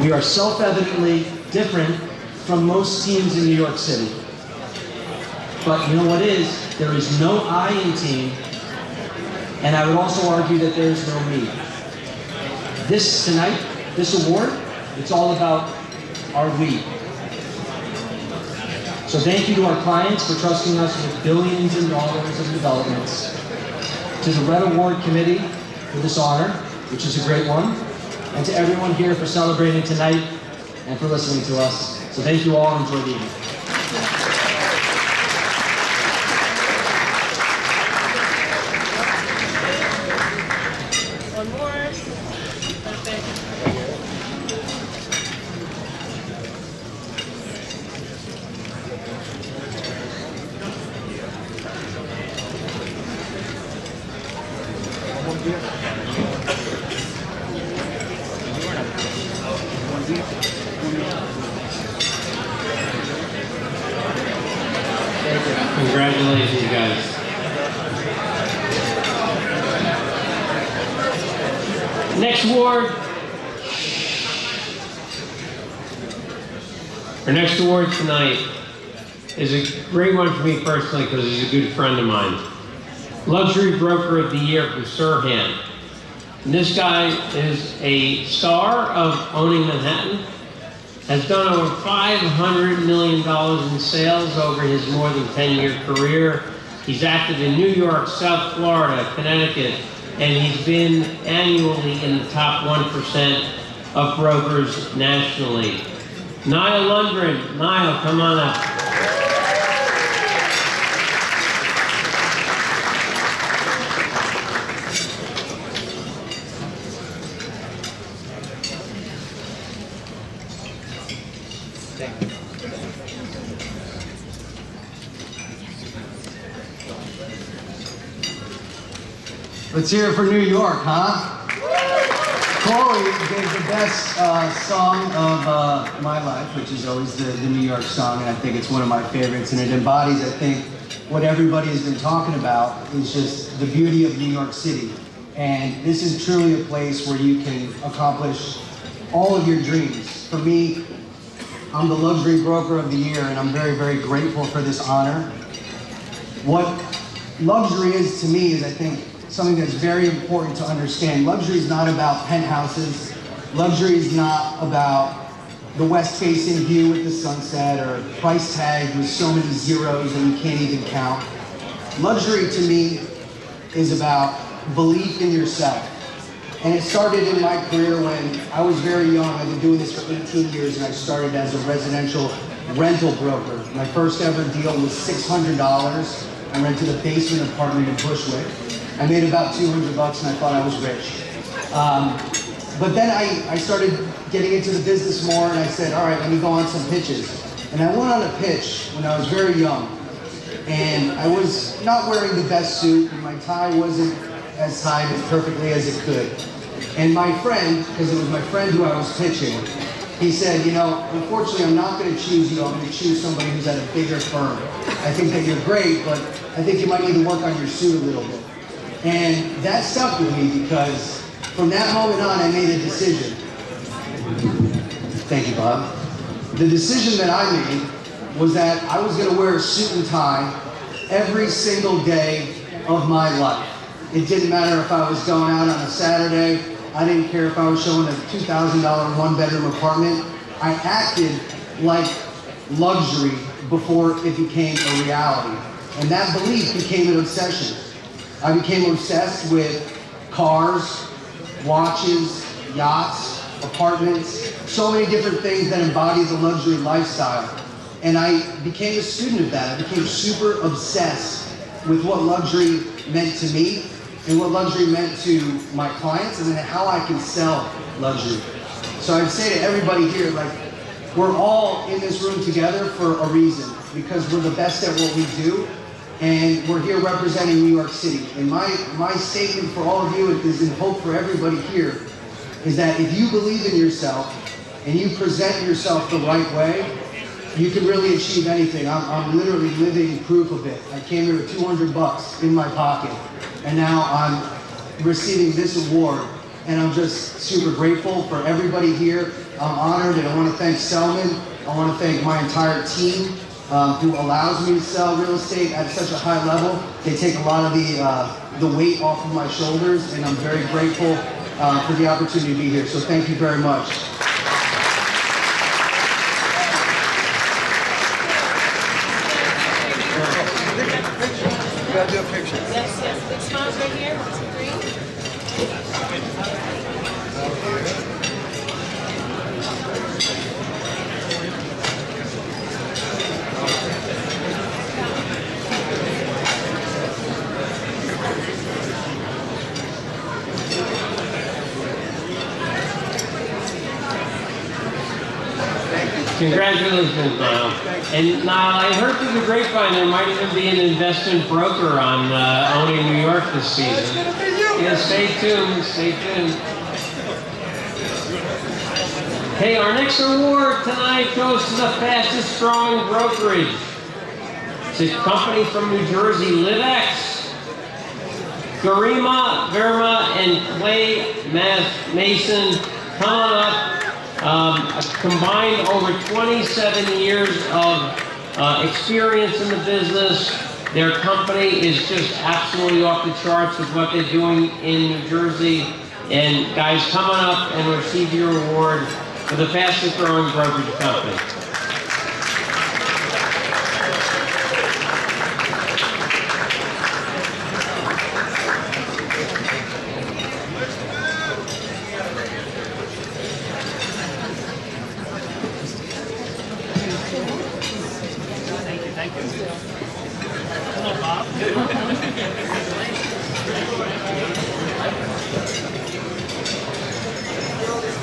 R: We are self-evidently different from most teams in New York City. But you know what is? There is no I in team, and I would also argue that there is no me. This tonight, this award, it's all about our we. So thank you to our clients for trusting us with billions in dollars of developments. To the Red Award Committee for this honor, which is a great one. And to everyone here for celebrating tonight and for listening to us. So thank you all and enjoy the evening.
J: One more. Perfect.
I: Congratulations, guys. Next award. Our next award tonight is a great one for me personally because he's a good friend of mine. Luxury Broker of the Year from Sirhan. And this guy is a star of Owning Manhattan, has done over $500 million in sales over his more than 10-year career. He's active in New York, South Florida, Connecticut, and he's been annually in the top 1% of brokers nationally. Niall Lundgren. Niall, come on up.
O: Let's hear it for New York, huh? Chloe gave the best song of my life, which is always the New York song, and I think it's one of my favorites, and it embodies, I think, what everybody has been talking about is just the beauty of New York City. And this is truly a place where you can accomplish all of your dreams. For me, I'm the Luxury Broker of the Year, and I'm very, very grateful for this honor. What luxury is to me is, I think, something that's very important to understand. Luxury is not about penthouses. Luxury is not about the west-facing view with the sunset or price tag with so many zeros that you can't even count. Luxury to me is about belief in yourself. And it started in my career when I was very young. I've been doing this for 18 years, and I started as a residential rental broker. My first ever deal was $600. I rented a basement apartment in Bushwick. I made about $200 and I thought I was rich. But then I started getting into the business more, and I said, all right, let me go on some pitches. And I went on a pitch when I was very young. And I was not wearing the best suit, and my tie wasn't as tied as perfectly as it could. And my friend, because it was my friend who I was pitching, he said, you know, unfortunately I'm not going to choose you, I'm going to choose somebody who's at a bigger firm. I think that you're great, but I think you might need to work on your suit a little bit. And that stuck with me because from that moment on I made a decision. Thank you, Bob. The decision that I made was that I was going to wear a suit and tie every single day of my life. It didn't matter if I was going out on a Saturday. I didn't care if I was showing a $2,000 one-bedroom apartment. I acted like luxury before it became a reality. And that belief became an obsession. I became obsessed with cars, watches, yachts, apartments, so many different things that embody the luxury lifestyle. And I became a student of that. I became super obsessed with what luxury meant to me and what luxury meant to my clients and then how I can sell luxury. So I'd say to everybody here, like, we're all in this room together for a reason, because we're the best at what we do, and we're here representing New York City. And my statement for all of you is, in hope for everybody here, is that if you believe in yourself and you present yourself the right way, you can really achieve anything. I'm literally living proof of it. I came here with $200 in my pocket, and now I'm receiving this award, and I'm just super grateful for everybody here. I'm honored, and I want to thank Selman. I want to thank my entire team who allows me to sell real estate at such a high level. They take a lot of the weight off of my shoulders, and I'm very grateful for the opportunity to be here. So thank you very much.
K: You gotta do a picture.
J: Yes, yes. Big smiles right here. 1, 2, 3.
I: Congratulations, Niall. And Niall, I heard through the grapevine there might even be an investment broker on owning New York this season. Yeah, stay tuned, stay tuned. Hey, our next award tonight goes to the fastest growing brokerage. It's a company from New Jersey, LiveX. Gurman and Clay Mason, come on up. Combined over 27 years of experience in the business. Their company is just absolutely off the charts with what they're doing in New Jersey. And guys, come on up and receive your award for the fastest growing brokerage company.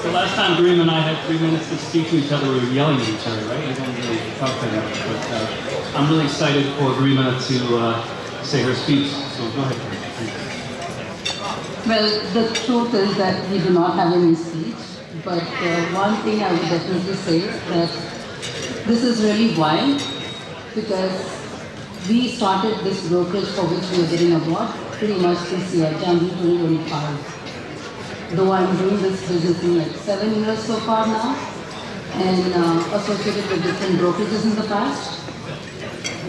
S: The last time Gurman and I had 3 minutes to speak to each other, we were yelling at each other, right? We don't really talk very much, but I'm really excited for Gurman to say her speech, so go ahead.
T: Well, the truth is that we do not have any speech, but one thing I would definitely say that this is really wild, because we started this brokerage for which we are getting a award pretty much this year, January 2025. Though I'm doing this business in like 7 years so far now, and associated with different brokerages in the past.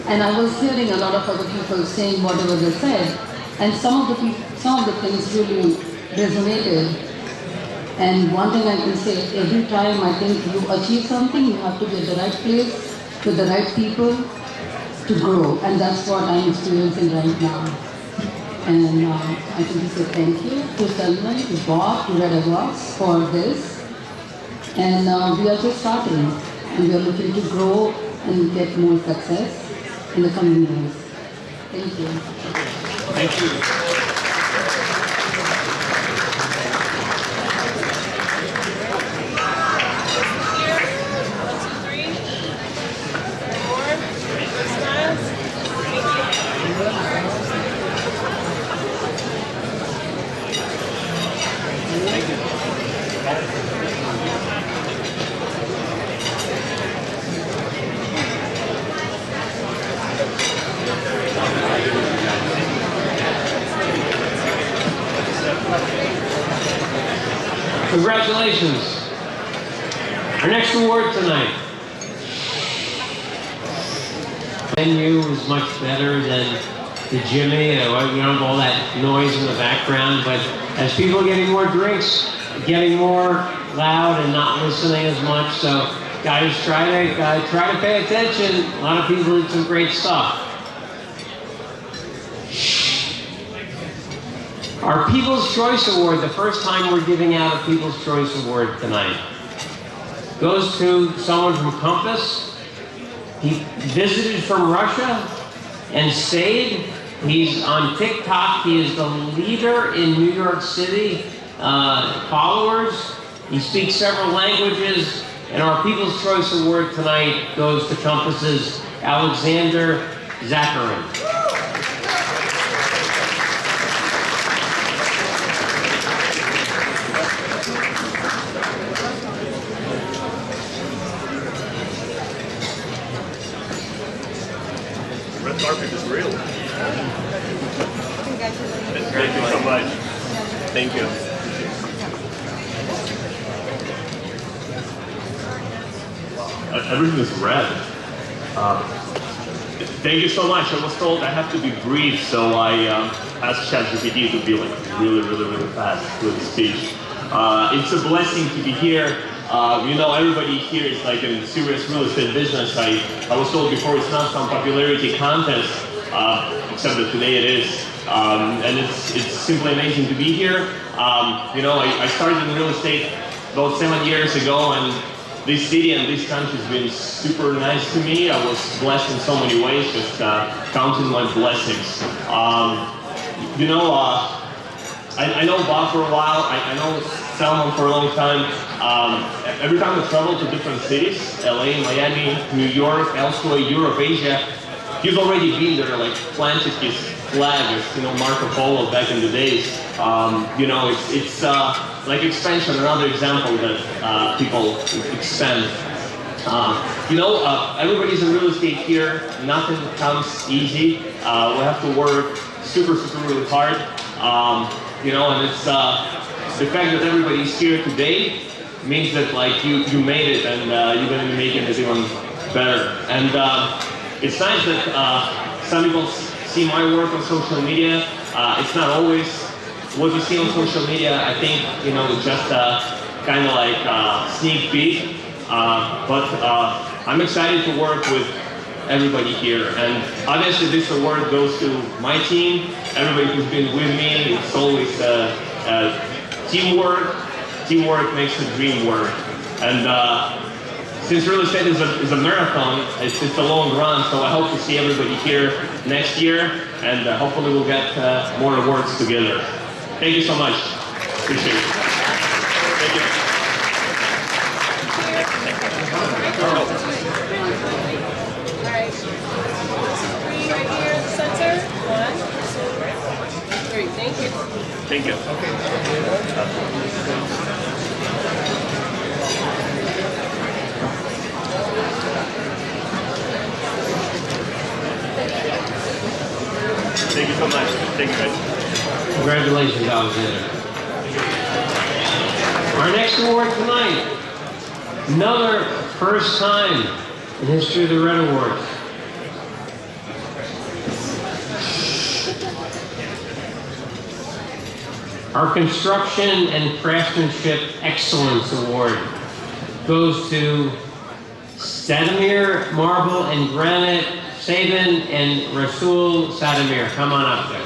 T: And I was hearing a lot of other people saying whatever they said, and some of the things really resonated. And one thing I can say, every time I think you achieve something, you have to be at the right place with the right people to grow, and that's what I'm experiencing right now. And I can just say thank you to Selman, to Bob, to Red Awards for this. And we are just starting, and we are looking to grow and get more success in the coming years. Thank you.
S: Thank you. Congratulations. Our next award tonight. The venue is much better than the Jimmy. You don't have all that noise in the background, but as people are getting more drinks, getting more loud and not listening as much, so guys, try to pay attention. A lot of people did some great stuff. Our People's Choice Award, the first time we're giving out a People's Choice Award tonight, goes to someone from Compass. He visited from Russia and stayed. He's on TikTok. He is the leader in New York City followers. He speaks several languages. And our People's Choice Award tonight goes to Compass's Alexanderegurman.
U: Red carpet is real. Thank you so much. Thank you. Everything is red. Thank you so much. I was told I have to be brief, so I asked ChatGPT to be like really fast with the speech. It's a blessing to be here. You know, everybody here is like in serious real estate business. I was told before it's not some popularity contest, except that today it is. And it's simply amazing to be here. You know, I started in real estate about 7 years ago, and this city and this country has been super nice to me. I was blessed in so many ways, just counting my blessings. You know, I know Bob for a while. I know Salman for a long time. Every time I travel to different cities, LA, Miami, New York, elsewhere, Europe, Asia, he's already been there, like planted his flag as, you know, Marco Polo back in the days. You know, it's like expansion, another example that people expand. You know, everybody's in real estate here. Nothing comes easy. We have to work super really hard. You know, and it's the fact that everybody's here today means that like you made it, and you're going to be making it even better. And it's nice that some people see my work on social media. It's not always what you see on social media. I think, you know, it's just kind of like sneak peek. But I'm excited to work with everybody here. And obviously this award goes to my team, everybody who's been with me. It's always teamwork. Teamwork makes the dream work. And since real estate is a marathon, it's a long run, so I hope to see everybody here next year, and hopefully we'll get more awards together. Thank you so much. Appreciate it. Thank you.
J: All right. 3 right here in the center. 1, 2, 3. Thank you.
U: Thank you. Thank you so much. Thank you, guys.
S: Congratulations, Alexander. Our next award tonight, another first time in history of the Red Awards. Our Construction and Craftsmanship Excellence Award goes to Sadamir Marble and Granite, Sabin and Rasul Sadamir. Come on up there.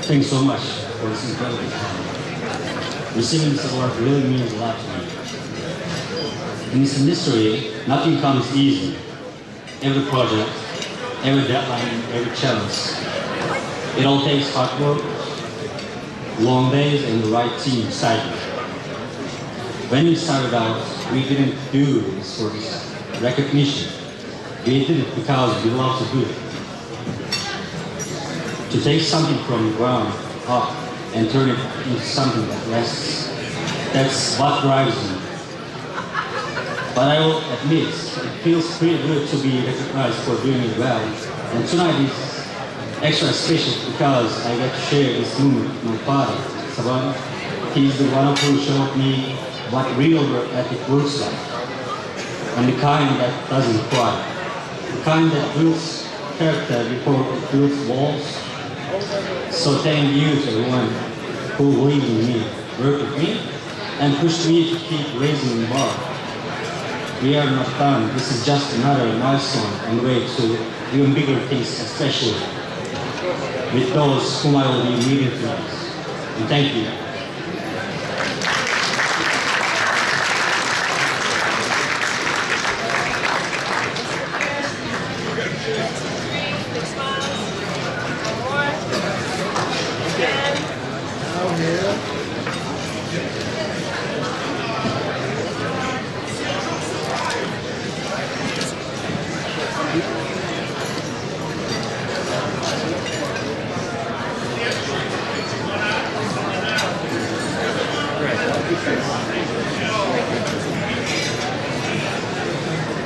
V: Thanks so much for this incredible time. Receiving this award really means a lot to me. In this industry, nothing comes easy. Every project, every deadline, every challenge. It all takes hard work, long days, and the right team beside you. When we started out, we didn't do this for this recognition. We did it because we love to do it. To take something from the ground up and turn it into something that lasts, that's what drives me. But I will admit, it feels pretty good to be recognized for doing it well. And tonight is extra special because I get to share this moment with my father, Saban. He's the one who showed me what real work ethic looks like. And the kind that doesn't cry. The kind that builds character before it builds walls. So thank you to everyone who believed in me, worked with me, and pushed me to keep raising the bar. We are not done. This is just another milestone on the way to even bigger things, especially with those whom I will be meeting tonight. And thank you.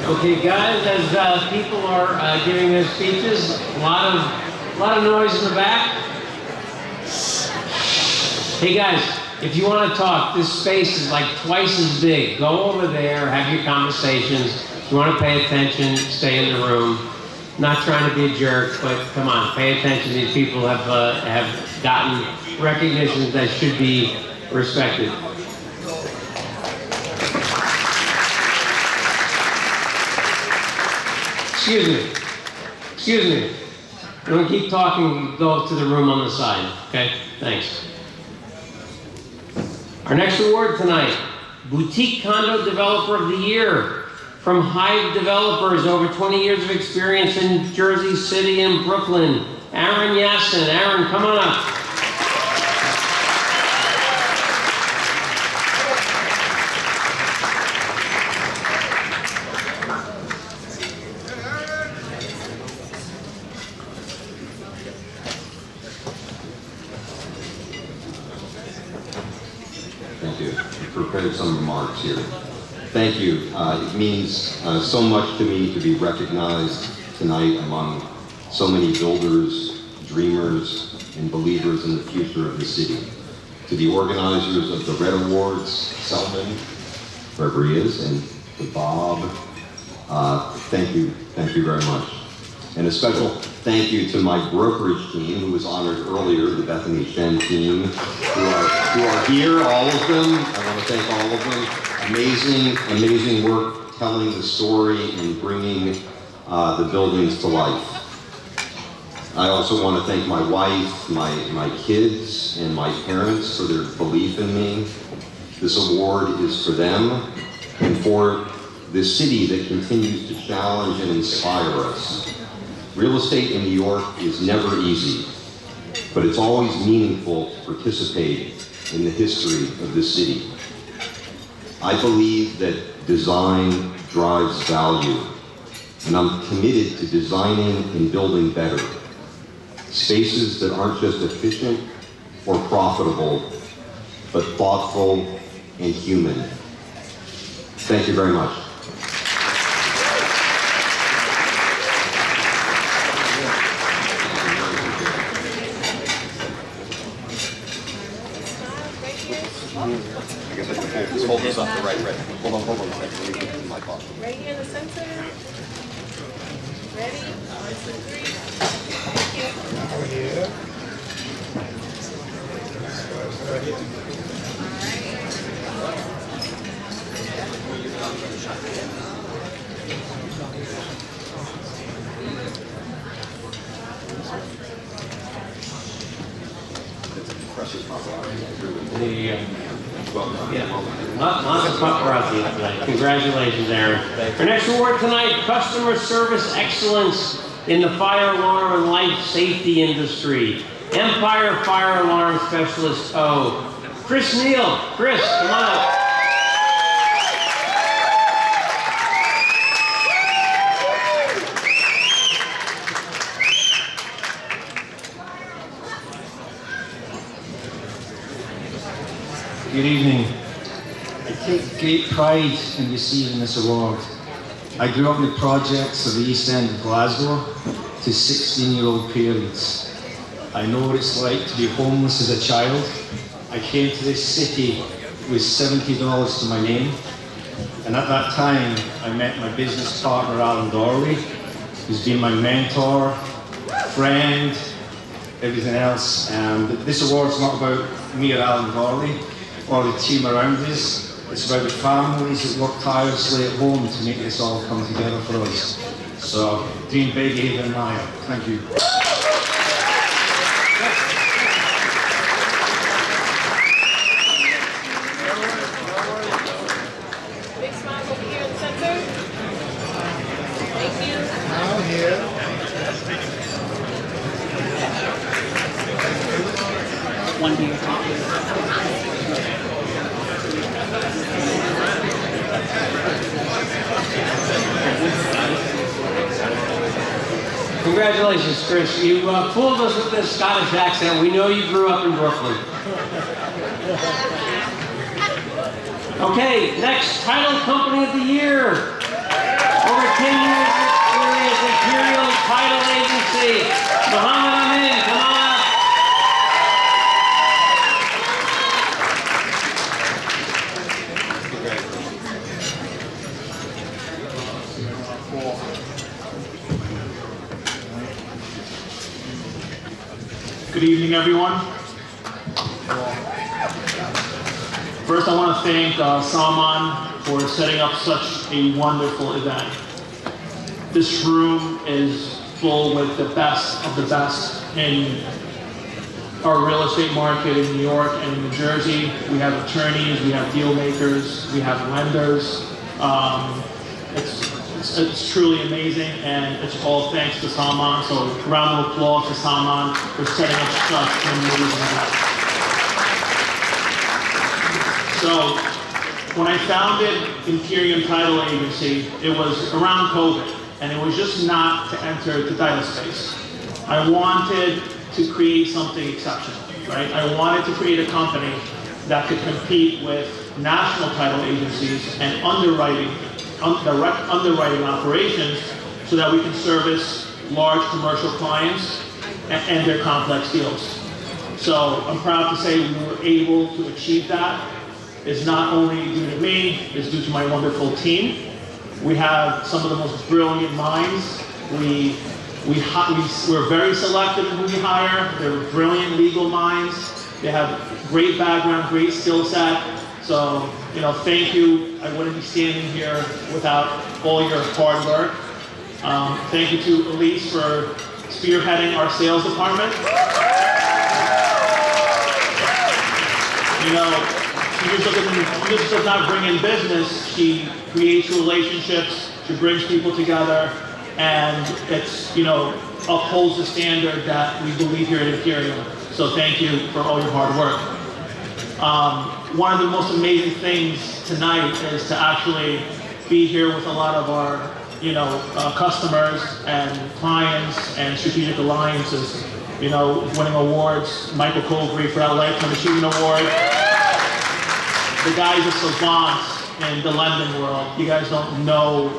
S: Okay, guys, as people are giving their speeches, a lot of noise in the back. Hey guys, if you want to talk, this space is like twice as big. Go over there, have your conversations. If you want to pay attention, stay in the room. Not trying to be a jerk, but come on, pay attention. These people have gotten recognition that should be respected. Excuse me. I'm going to keep talking, go to the room on the side, okay? Thanks. Our next award tonight, Boutique Condo Developer of the Year from Hive Developers, over 20 years of experience in Jersey City and Brooklyn. Aaron Yassin. Aaron, come on up.
C: Thank you. I've prepared some remarks here. Thank you. It means so much to me to be recognized tonight among so many builders, dreamers, and believers in the future of the city. To the organizers of the Red Awards, Selman, wherever he is, and to Bob, thank you very much. And a special thank you to my brokerage team, who was honored earlier, the Bethany Shen team, who are here, all of them. I want to thank all of them. Amazing work telling the story and bringing the buildings to life. I also want to thank my wife, my kids, and my parents for their belief in me. This award is for them and for the city that continues to challenge and inspire us. Real estate in New York is never easy, but it's always meaningful to participate in the history of this city. I believe that design drives value, and I'm committed to designing and building better. Spaces that aren't just efficient or profitable, but thoughtful and human. Thank you very much.
D: I guess I can just hold this up the right. Hold on a second. Let me get to my pocket.
J: Right here in the center. Ready? 1, 2, 3. Thank you.
D: Over here.
S: Lots of paparazzi tonight. Congratulations, Aaron. Our next award tonight, Customer Service Excellence in the Fire Alarm and Life Safety Industry. Empire Fire Alarm Specialist O. Chris Neal. Chris, come on up.
W: Good evening. I take great pride in receiving this award.
B: I grew up in the projects of the East End of Glasgow to 16-year-old parents. I know what it's like to be homeless as a child. I came to this city with $70 to my name. And at that time, I met my business partner, Alan Dorley, who's been my mentor, friend, everything else. And this award's not about me or Alan Dorley or the team around us. It's about the families that work tirelessly at home to make this all come together for us. So, dream big, Ava and Maya. Thank you.
J: Big smile over here in the center. Thank you.
B: Down here.
J: One here.
S: Congratulations, Chris. You fooled us with this Scottish accent. We know you grew up in Brooklyn. Okay, next title company of the year. Over 10 years of experience, Imperial Title Agency. Muhammad Amin, come on up.
F: Good evening, everyone. First, I want to thank Salman for setting up such a wonderful event. This room is full with the best of the best in our real estate market in New York and in New Jersey. We have attorneys, we have deal makers, we have lenders. It's truly amazing, and it's all thanks to Salman. So, round of applause to Salman for setting up such an amazing event. So, when I founded Imperium Title Agency, it was around COVID, and it was just not to enter the title space. I wanted to create something exceptional, right? I wanted to create a company that could compete with national title agencies and direct underwriting operations so that we can service large commercial clients and their complex deals. So I'm proud to say we were able to achieve that. It's not only due to me, it's due to my wonderful team. We have some of the most brilliant minds. We're very selective in who we hire. They're brilliant legal minds. They have great background, great skill set. So, thank you. I wouldn't be standing here without all your hard work. Thank you to Elise for spearheading our sales department. She just does not bring in business. She creates relationships. She brings people together, and it's upholds the standard that we believe here at Imperium. So thank you for all your hard work. One of the most amazing things tonight is to actually be here with a lot of our, customers and clients and strategic alliances, winning awards. Michael Colbury for that Lifetime Achievement Award. The guy's a savant in the lending world. You guys don't know,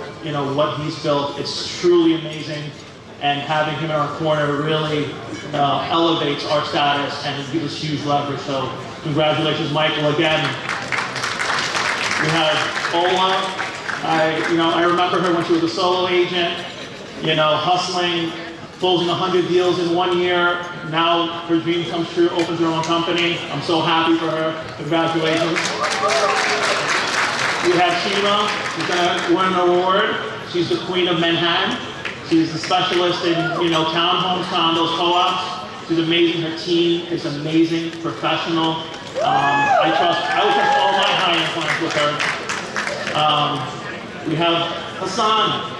F: what he's built. It's truly amazing. And having him in our corner really elevates our status and gives us huge leverage. So congratulations, Michael, again. We have Ola. I remember her when she was a solo agent, hustling, closing 100 deals in 1 year. Now her dream comes true, opens her own company. I'm so happy for her. Congratulations. We have Shima, who's gonna win an award. She's the queen of Manhattan. She's a specialist in, townhomes, condos, co-ops. She's amazing. Her team is amazing, professional. I would trust all my high-end clients with her. We have Hassan.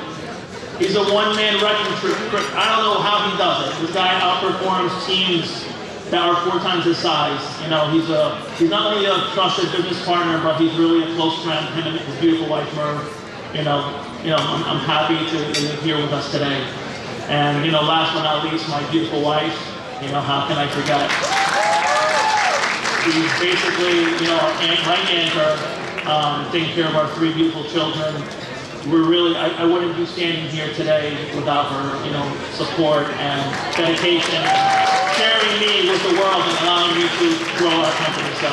F: He's a one-man wrecking crew. I don't know how he does it. This guy outperforms teams that are 4 times his size. He's not only a trusted business partner, but he's really a close friend. Him and his beautiful wife, Merv. I'm happy to live here with us today. And, last but not least, my beautiful wife. How can I forget? She's basically, our right anchor, taking care of our 3 beautiful children. we're really, I wouldn't be standing here today without her, you know, support and dedication, sharing me with the world and allowing me to grow our company. So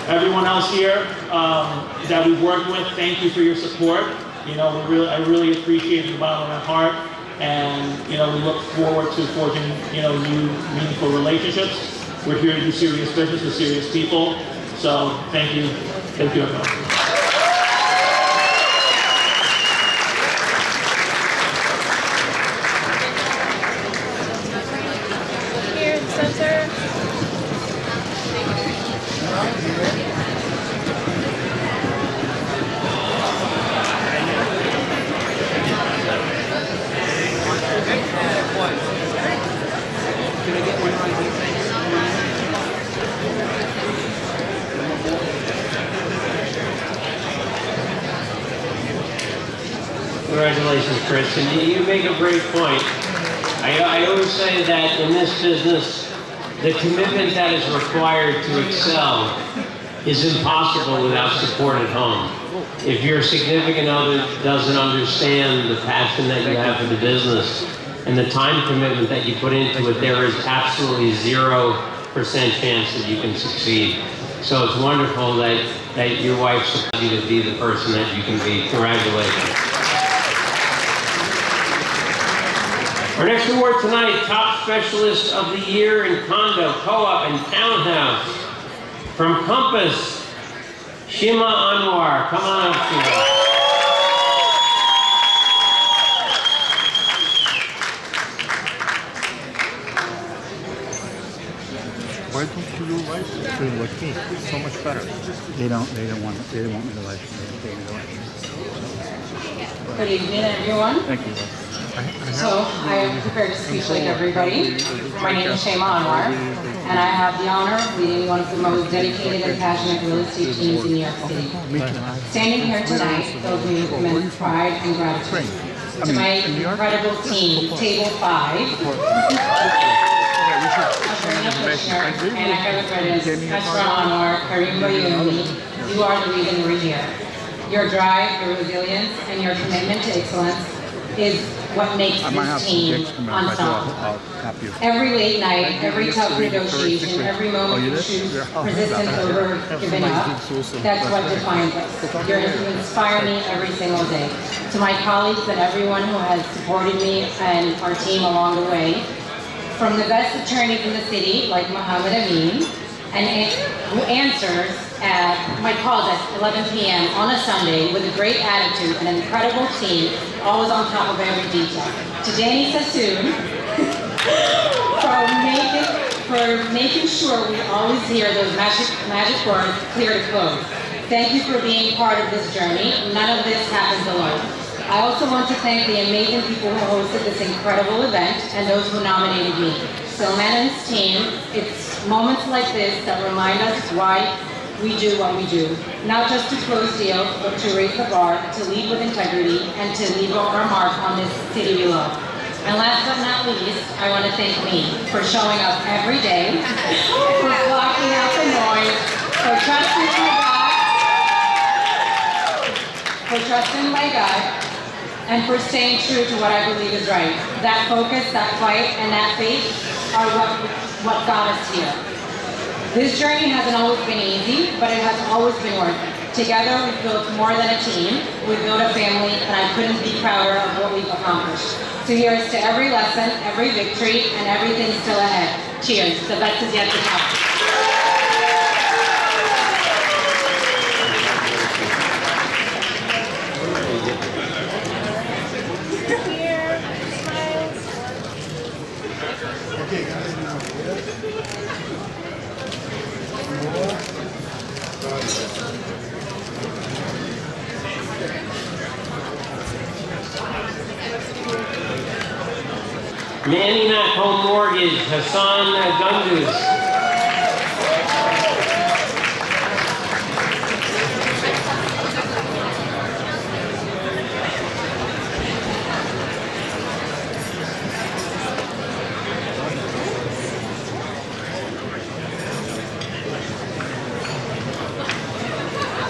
F: everyone else here that we've worked with, thank you for your support. You know, I really appreciate it from the bottom of my heart. And, you know, we look forward to forging, you know, new meaningful relationships. We're here to do serious business with serious people. So thank you. Thank you, everyone.
J: Here, center.
S: Congratulations, Chris. And you make a great point. I always say that in this business, the commitment that is required to excel is impossible without support at home. If your significant other doesn't understand the passion that you have for the business and the time commitment that you put into it, there is absolutely 0% chance that you can succeed. So it's wonderful that your wife supports you to be the person that you can be. Congratulations. Our next award tonight, Top Specialist of the Year in Condo, Co-op, and Townhouse. From Compass, Shima Anwar. Come on up, Shima.
A: Why don't you do life stream like me? It's so much better. They don't want me to live stream.
E: Good evening, everyone.
A: Thank you.
E: So I am prepared to speak like everybody. My name is Shema Anwar, and I have the honor of leading one of the most dedicated and passionate real estate teams in New York City. Standing here tonight fills me with immense pride and gratitude. To my incredible team, Table 5, Asharina Kushner, Anna Kavakredis, Ashra Anwar, Karim Bayoumi, you are the reason we're here. Your drive, your resilience, and your commitment to excellence is what makes this team unstoppable. Every late night, every tough negotiation, every moment you choose resistance over giving up, that's what defines us. You inspire me every single day. To my colleagues and everyone who has supported me and our team along the way, from the best attorneys in the city, like Muhammad Amin, and who answers at my calls at 11 p.m. on a Sunday with a great attitude and an incredible team, always on top of every detail. To Danny Sassoon, for making sure we always hear those magic words, clear to close. Thank you for being part of this journey. None of this happens alone. I also want to thank the amazing people who hosted this incredible event and those who nominated me. Stillman and his team, it's moments like this that remind us why we do what we do. Not just to close deals, but to raise the bar, to lead with integrity, and to leave our mark on this city we love. And last but not least, I want to thank me for showing up every day, for blocking out the noise, for trusting my God, and for staying true to what I believe is right. That focus, that fight, and that faith are what got us here. This journey hasn't always been easy, but it has always been worth it. Together, we've built more than a team. We've built a family, and I couldn't be prouder of what we've accomplished. So here's to every lesson, every victory, and everything still ahead. Cheers. The best is yet to come.
S: Manny Mac Home Mortgage, Hassan Gunduz.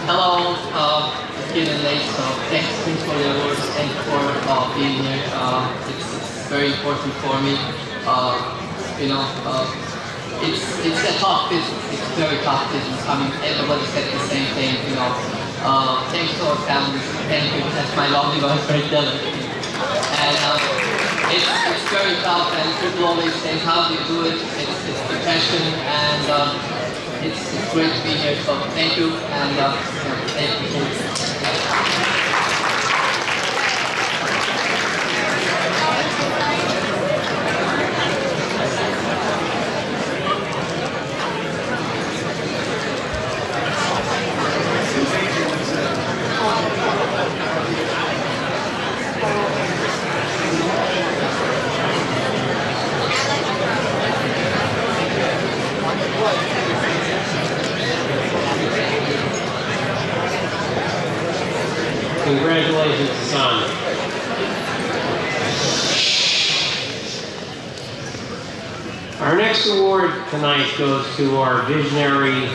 W: Hello, it's getting late, so thanks
H: being here. It's very important for me. It's a tough business. It's very tough business. I mean, everybody said the same thing. Thanks to our families. Thank you. That's my lovely wife right there. And it's very tough, and people always say, how do you do it? It's the passion, and it's great to be here. So thank you, and thank you.
S: Congratulations, son. Our next award tonight goes to our Visionary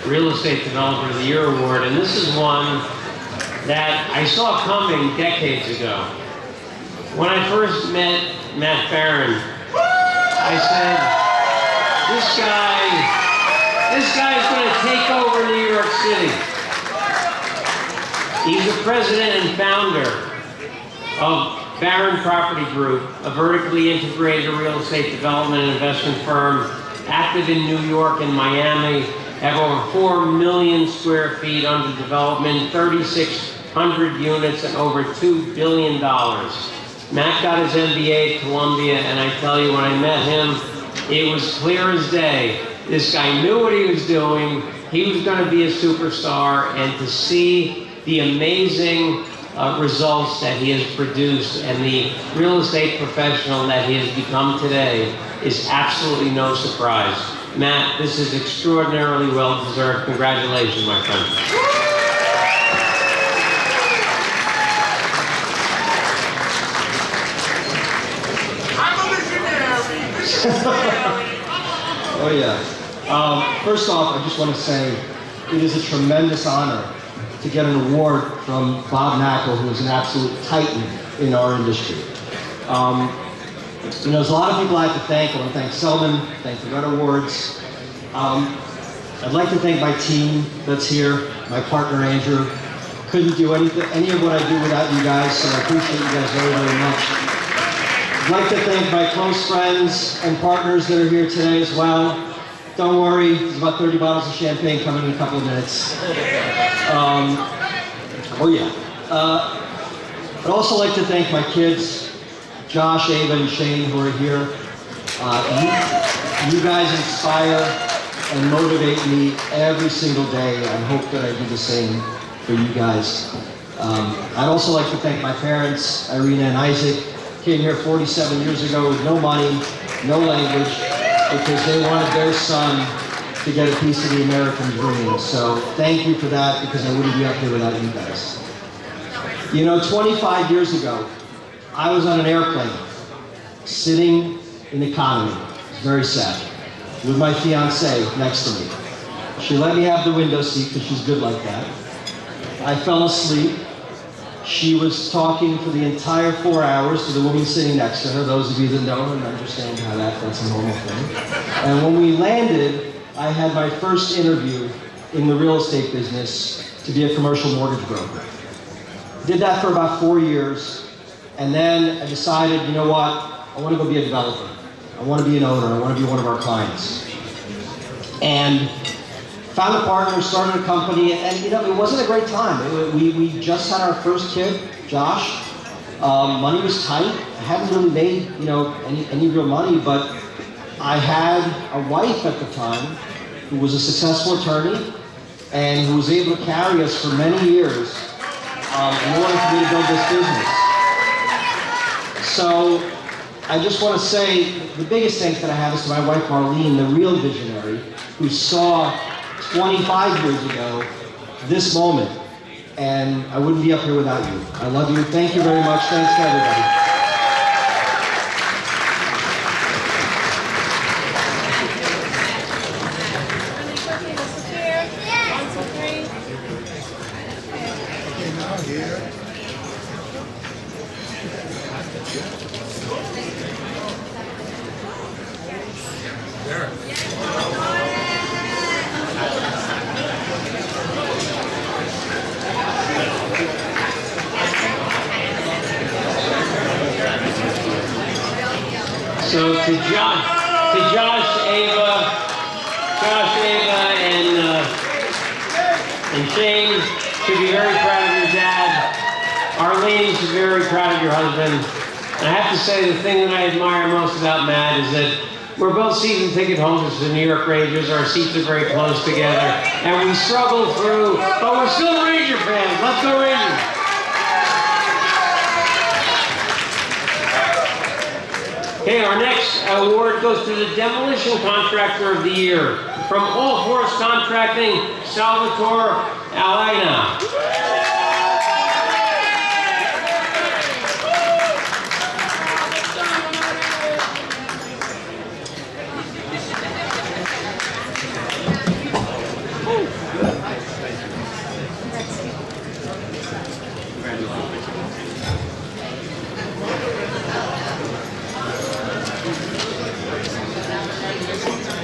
S: Real Estate Developer of the Year Award, and this is one that I saw coming decades ago. When I first met Matt Barron, I said, this guy's going to take over New York City. He's the president and founder of Barron Property Group, a vertically integrated real estate development and investment firm active in New York and Miami, have over 4 million square feet under development, 3,600 units, and over $2 billion. Matt got his MBA at Columbia, and I tell you, when I met him, it was clear as day. This guy knew what he was doing. He was going to be a superstar, and to see the amazing results that he has produced and the real estate professional that he has become today is absolutely no surprise. Matt, this is extraordinarily well deserved. Congratulations, my friend.
O: Oh yeah. First off, I just want to say it is a tremendous honor to get an award from Bob Knackel, who is an absolute titan in our industry. There's a lot of people I have to thank. I want to thank Selman, thank the Red Awards. I'd like to thank my team that's here, my partner Andrew. Couldn't do any of what I do without you guys, so I appreciate you guys very, very much. I'd like to thank my close friends and partners that are here today as well. Don't worry, there's about 30 bottles of champagne coming in a couple of minutes. I'd also like to thank my kids, Josh, Ava, and Shane, who are here. You guys inspire and motivate me every single day. I hope that I do the same for you guys. I'd also like to thank my parents, Irina and Isaac. Came here 47 years ago with no money, no language, because they wanted their son to get a piece of the American dream. So thank you for that, because I wouldn't be up here without you guys. 25 years ago, I was on an airplane, sitting in economy. It's very sad, with my fiancée next to me. She let me have the window seat because she's good like that. I fell asleep. She was talking for the entire 4 hours to the woman sitting next to her. Those of you that know and understand how that's a normal thing. And when we landed, I had my first interview in the real estate business to be a commercial mortgage broker. Did that for about 4 years, and then I decided, you know what, I want to go be a developer. I want to be an owner. I want to be one of our clients. And found a partner, started a company, and it wasn't a great time. We just had our first kid, Josh. Money was tight. I hadn't really made any real money, but I had a wife at the time who was a successful attorney and who was able to carry us for many years in order for me to build this business. So I just want to say the biggest thanks that I have is to my wife Marlene, the real visionary, who saw 25 years ago this moment, and I wouldn't be up here without you. I love you. Thank you very much. Thanks to everybody.
S: So to Josh, Ava, and Shane should be very proud of your dad. Arlene should be very proud of your husband. And I have to say, the thing that I admire most about Matt is that we're both season ticket holders to the New York Rangers. Our seats are very close together. And we struggle through, but we're still Ranger fans. Let's go Rangers. Okay, our next award goes to the Demolition Contractor of the Year. From All Force Contracting, Salvatore Alagna.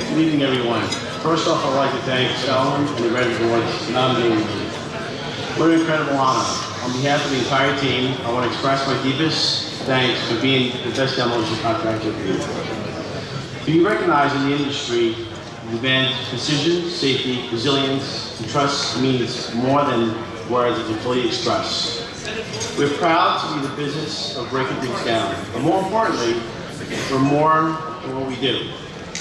B: Good evening, everyone. First off, I'd like to thank Salem and the Red Board for nominating me. What an incredible honor. On behalf of the entire team, I want to express my deepest thanks for being the best demolition contractor of the year. To be recognized in the industry demands precision, safety, resilience, and trust means more than words that can fully express. We're proud to be the business of breaking things down, but more importantly, we're more than what we do.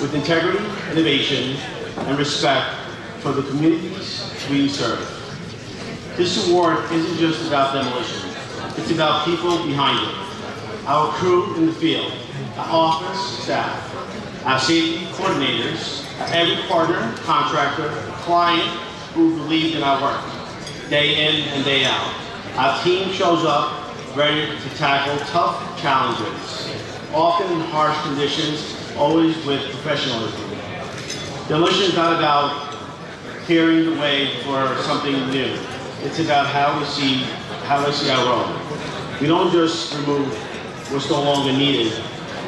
B: With integrity, innovation, and respect for the communities we serve. This award isn't just about demolition. It's about people behind it. Our crew in the field, our office staff, our safety coordinators, every partner, contractor, client who believed in our work, day in and day out. Our team shows up ready to tackle tough challenges, often in harsh conditions, always with professionalism. Demolition is not about clearing the way for something new. It's about how we see our role. We don't just remove what's no longer needed,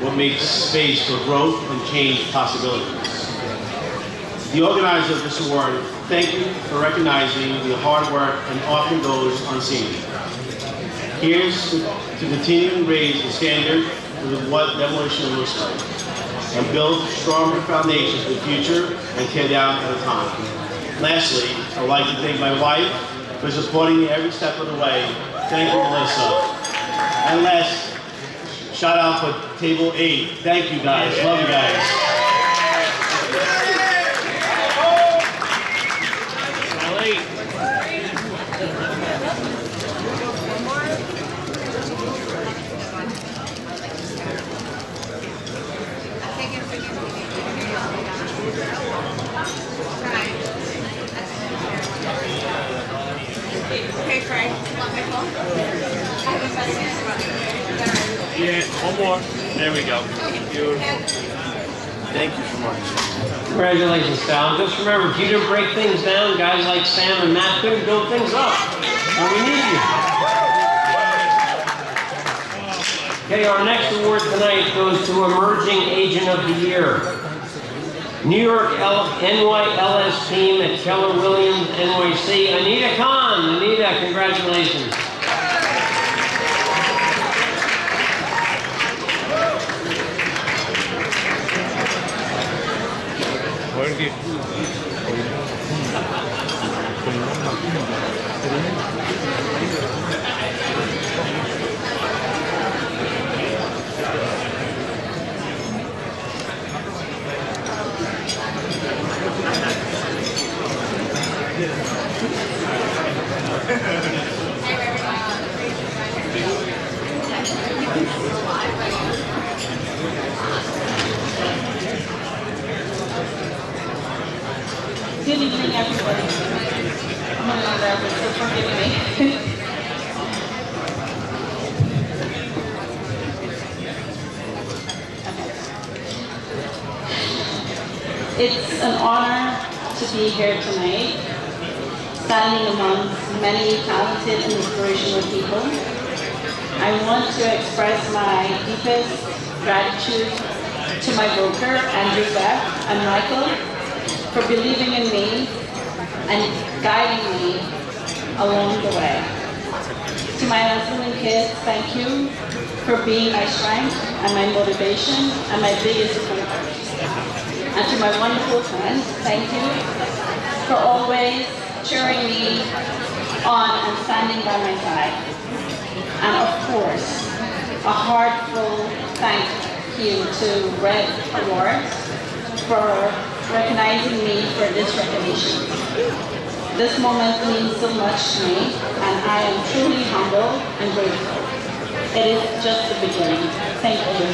B: what makes space for growth and change possibilities. The organizer of this award, thank you for recognizing the hard work and often goes unseen. Here's to continue to raise the standard of what demolition looks like, and build stronger foundations for the future and tear down at a time. Lastly, I'd like to thank my wife for supporting me every step of the way. Thank you, Melissa. And last, shout out for Table 8. Thank you guys, love you guys.
G: Okay, Frank, want my phone? I have a question.
U: Yeah, one more. There we go. Beautiful. Thank you so much.
S: Congratulations, Sal. Just remember, if you didn't break things down, guys like Sam and Matt couldn't build things up. And we need you. Okay, our next award tonight goes to Emerging Agent of the Year. New York NYLS team at Keller Williams NYC, Anita Khan. Anita, congratulations.
E: Good evening, everybody. I'm a little nervous, so forgive me. It's an honor to be here tonight, standing amongst many talented and inspirational people.
M: I want to express my deepest gratitude to my broker, Andrew, Beth, and Michael, for believing in me and guiding me along the way. To my husband and kids, thank you for being my strength and my motivation and my biggest supporters. And to my wonderful friends, thank you for always cheering me on and standing by my side. And of course, a heartfelt thank you to Red Awards for recognizing me for this recognition. This moment means so much to me, and I am truly humbled and grateful. It is just the beginning. Thank you.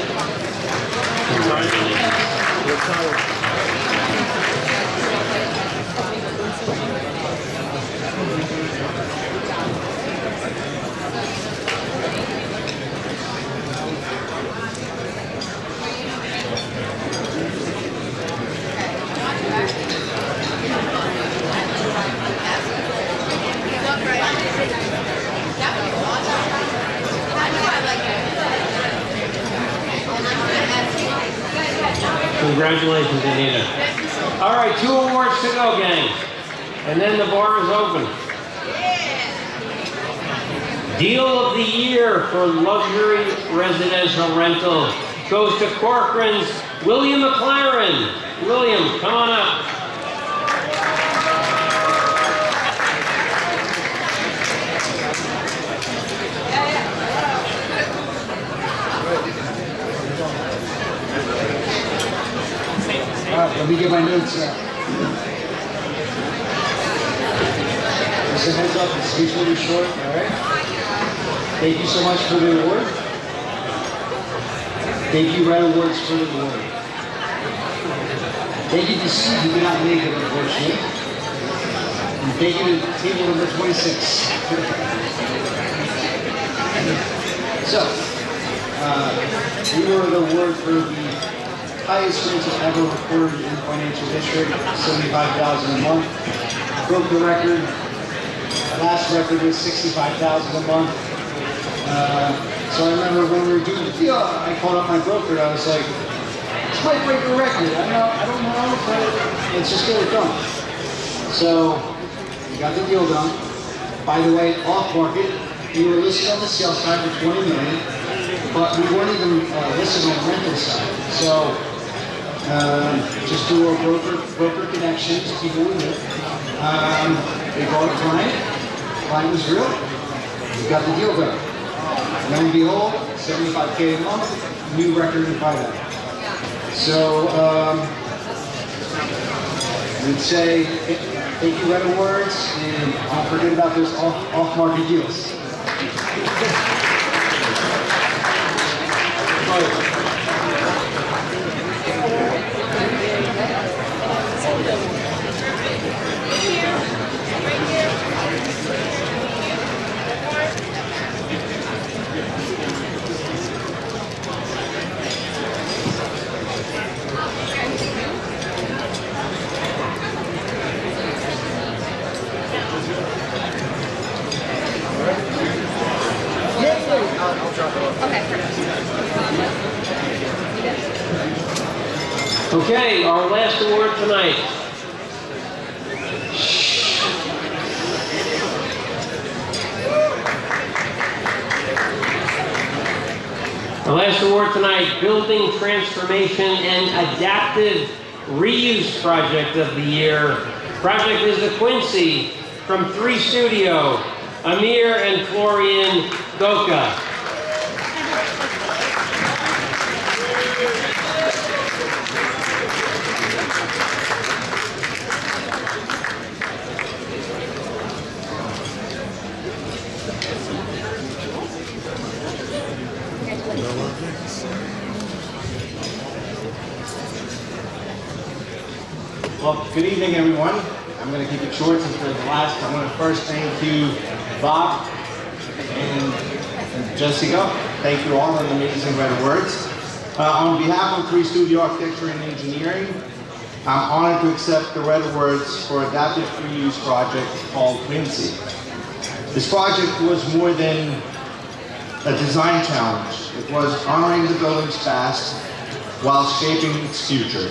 S: Congratulations, Anita. All right, 2 awards to go, gang. And then the bar is open. Deal of the Year for luxury residential rental goes to Corcoran's William McLaren. William, come on up.
R: Let me get my notes out. Just a heads up, this speech will be short, all right? Thank you so much for the award. Thank you, Red Awards, for the award. Thank you to Steve, who did not make it, unfortunately. And thank you to table number 26. So, we were the award for the highest rental ever recorded in the financial district, $75,000 a month. Broke the record. Last record was $65,000 a month. So I remember when we were doing the deal, I called up my broker and I was like, this might break the record. I don't know, but let's just get it done. So we got the deal done. By the way, off market, we were listed on the sales side for $20 million, but we weren't even listed on the rental side. So just do our broker connections, people we knew. They bought a client. Client was real. We got the deal done. Lo and behold, $75K a month, new record in buy-down. So we'd say thank you, Red Awards, and don't forget about those off-market deals.
S: Okay, our last award tonight. Our last award tonight, Building Transformation and Adaptive Reuse Project of the Year. Project is the Quincy from 3 Studio, Amir and Florian Goka.
N: Well, good evening, everyone. I'm going to keep it short since we're the last. I want to first thank you, Bob and Jessica. Thank you all on the amazing Red Awards. On behalf of 3 Studio Architecture and Engineering, I'm honored to accept the Red Awards for Adaptive Reuse project called Quincy. This project was more than a design challenge. It was honoring the building's past while shaping its future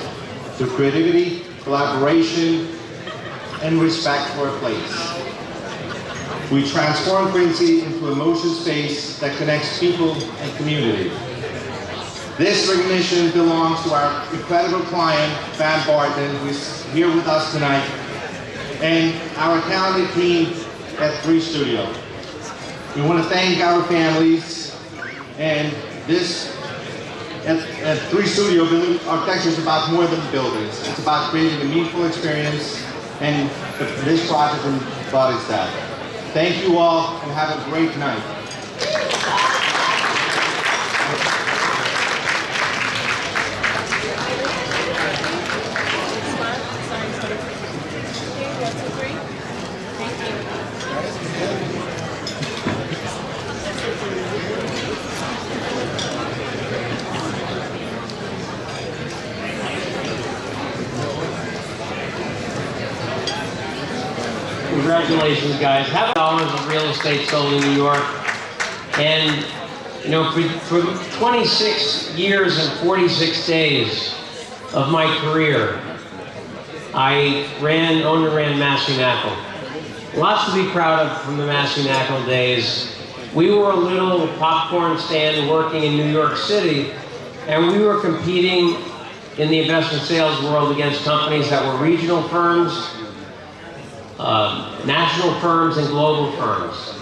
N: through creativity, collaboration, and respect for a place. We transformed Quincy into a motion space that connects people and community. This recognition belongs to our incredible client, Van Barton, who is here with us tonight, and our talented team at 3 Studio. We want to thank our families, and this, at 3 Studio, building architecture is about more than buildings. It's about creating a meaningful experience, and this project embodies that. Thank you all, and have a great night.
S: Congratulations, guys. How dollars of real estate sold in New York? And, you know, for 26 years and 46 days of my career, I owned and ran Massey-Nackle. Lots to be proud of from the Massey-Nackle days. We were a little popcorn stand working in New York City, and we were competing in the investment sales world against companies that were regional firms, national firms, and global firms.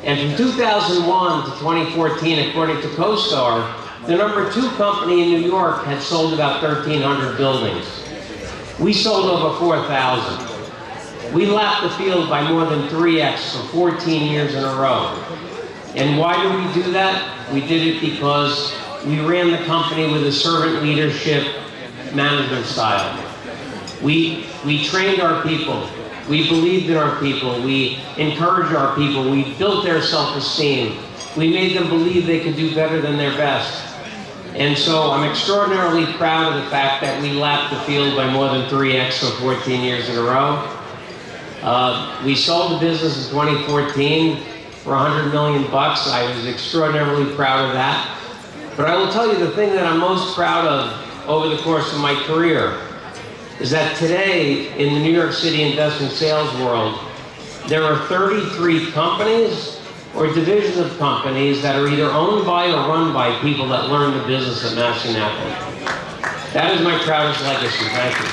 S: And from 2001 to 2014, according to CoStar, the number 2 company in New York had sold about 1,300 buildings. We sold over 4,000. We lapped the field by more than 3x for 14 years in a row. And why did we do that? We did it because we ran the company with a servant leadership management style. We trained our people. We believed in our people. We encouraged our people. We built their self-esteem. We made them believe they could do better than their best. And so I'm extraordinarily proud of the fact that we lapped the field by more than 3x for 14 years in a row. We sold the business in 2014 for $100 million. I was extraordinarily proud of that. But I will tell you the thing that I'm most proud of over the course of my career is that today in the New York City investment sales world, there are 33 companies or divisions of companies that are either owned by or run by people that learned the business at Massey-Nackle. That is my proudest legacy. Thank you.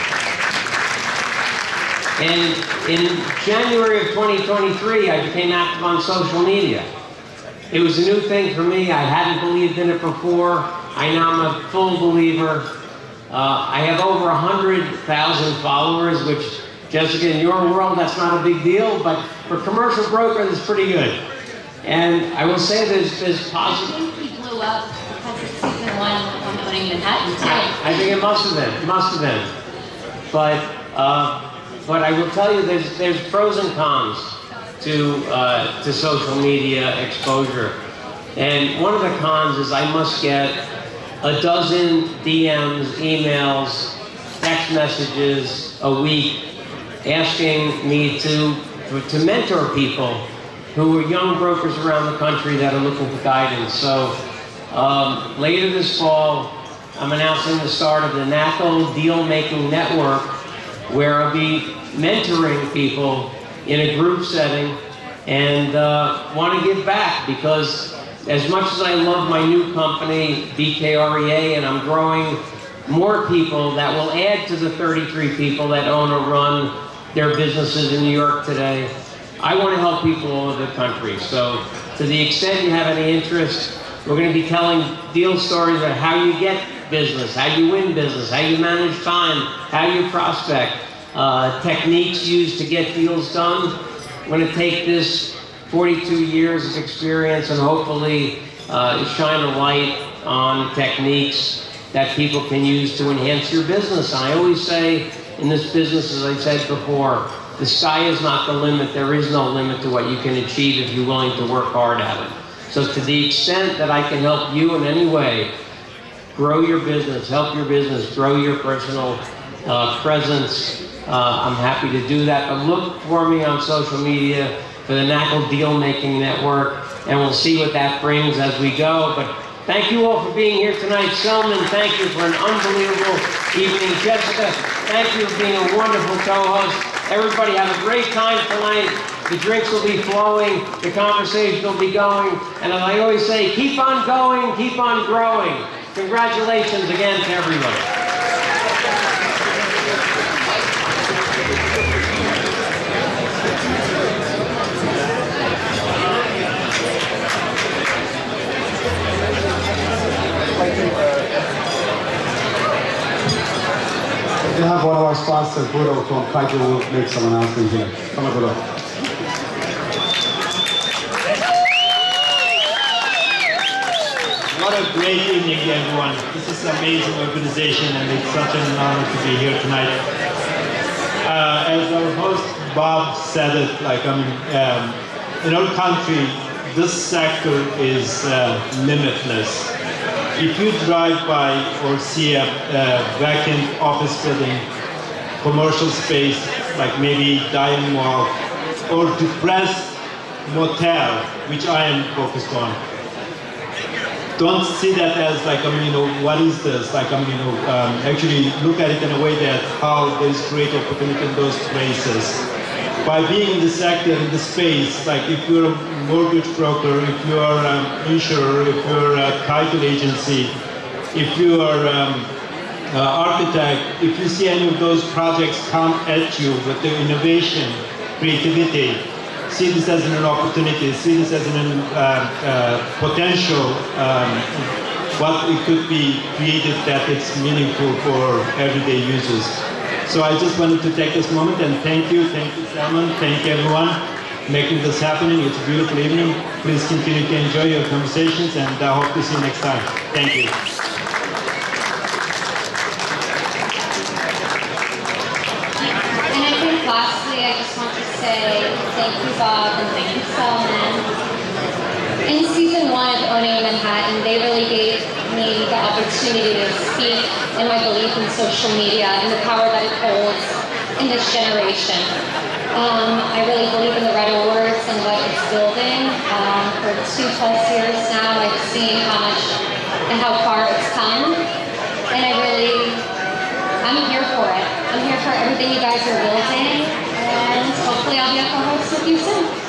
S: And in January of 2023, I became active on social media. It was a new thing for me. I hadn't believed in it before. I now am a full believer. I have over 100,000 followers, which, Jessica, in your world, that's not a big deal, but for commercial broker, that's pretty good. And I will say there's positive.
Q: I think he blew up because of season 1 of Opening Manhattan, too.
S: I think it must have been. But I will tell you, there's pros and cons to social media exposure. And one of the cons is I must get a dozen DMs, emails, text messages a week asking me to mentor people who are young brokers around the country that are looking for guidance. So later this fall, I'm announcing the start of the Nackle Deal Making Network, where I'll be mentoring people in a group setting and want to give back, because as much as I love my new company, BKREA, and I'm growing more people that will add to the 33 people that own or run their businesses in New York today, I want to help people all over the country. So to the extent you have any interest, we're going to be telling deal stories about how you get business, how you win business, how you manage time, how you prospect, techniques used to get deals done. I'm going to take this 42 years of experience and hopefully shine a light on techniques that people can use to enhance your business. And I always say in this business, as I said before, the sky is not the limit. There is no limit to what you can achieve if you're willing to work hard at it. So to the extent that I can help you in any way, grow your business, help your business, grow your personal presence, I'm happy to do that. But look for me on social media for the Nackle Deal Making Network. and we'll see what that brings as we go. But thank you all for being here tonight. Selman, thank you for an unbelievable evening. Jessica, thank you for being a wonderful co-host. Everybody have a great time tonight. The drinks will be flowing, the conversation will be going, and as I always say, keep on going, keep on growing. Congratulations again to everybody.
L: We have one of our sponsors, Budo from Kaiju, will make some announcement here. Come on, Budo.
F: What a great evening, everyone. This is an amazing organization, and it's such an honor to be here tonight. As our host Bob said it, in our country, this sector is limitless. If you drive by or see a vacant office building, commercial space, like maybe dining mall, or depressed motel, which I am focused on, don't see that as what is this? Actually look at it in a way that how there's great opportunity in those places. By being in the sector, in the space, like if you're a mortgage broker, if you're an insurer, if you're a title agency, if you are an architect, if you see any of those projects come at you with the innovation, creativity, see this as an opportunity, see this as an potential, what it could be created that it's meaningful for everyday users. So I just wanted to take this moment and thank you Selman, thank everyone making this happening. It's a beautiful evening. Please continue to enjoy your conversations, and I hope to see you next time. Thank you.
P: And I think lastly, I just want to say thank you, Bob, and thank you, Selman. In season 1 of Owning Manhattan, they really gave me the opportunity to speak in my belief in social media and the power that it holds in this generation. I really believe in the Red Awards and what it's building. For 2+ years now, I've seen how much and how far it's come. And I'm here for it. I'm here for everything you guys are building. And hopefully I'll be a co-host with you soon.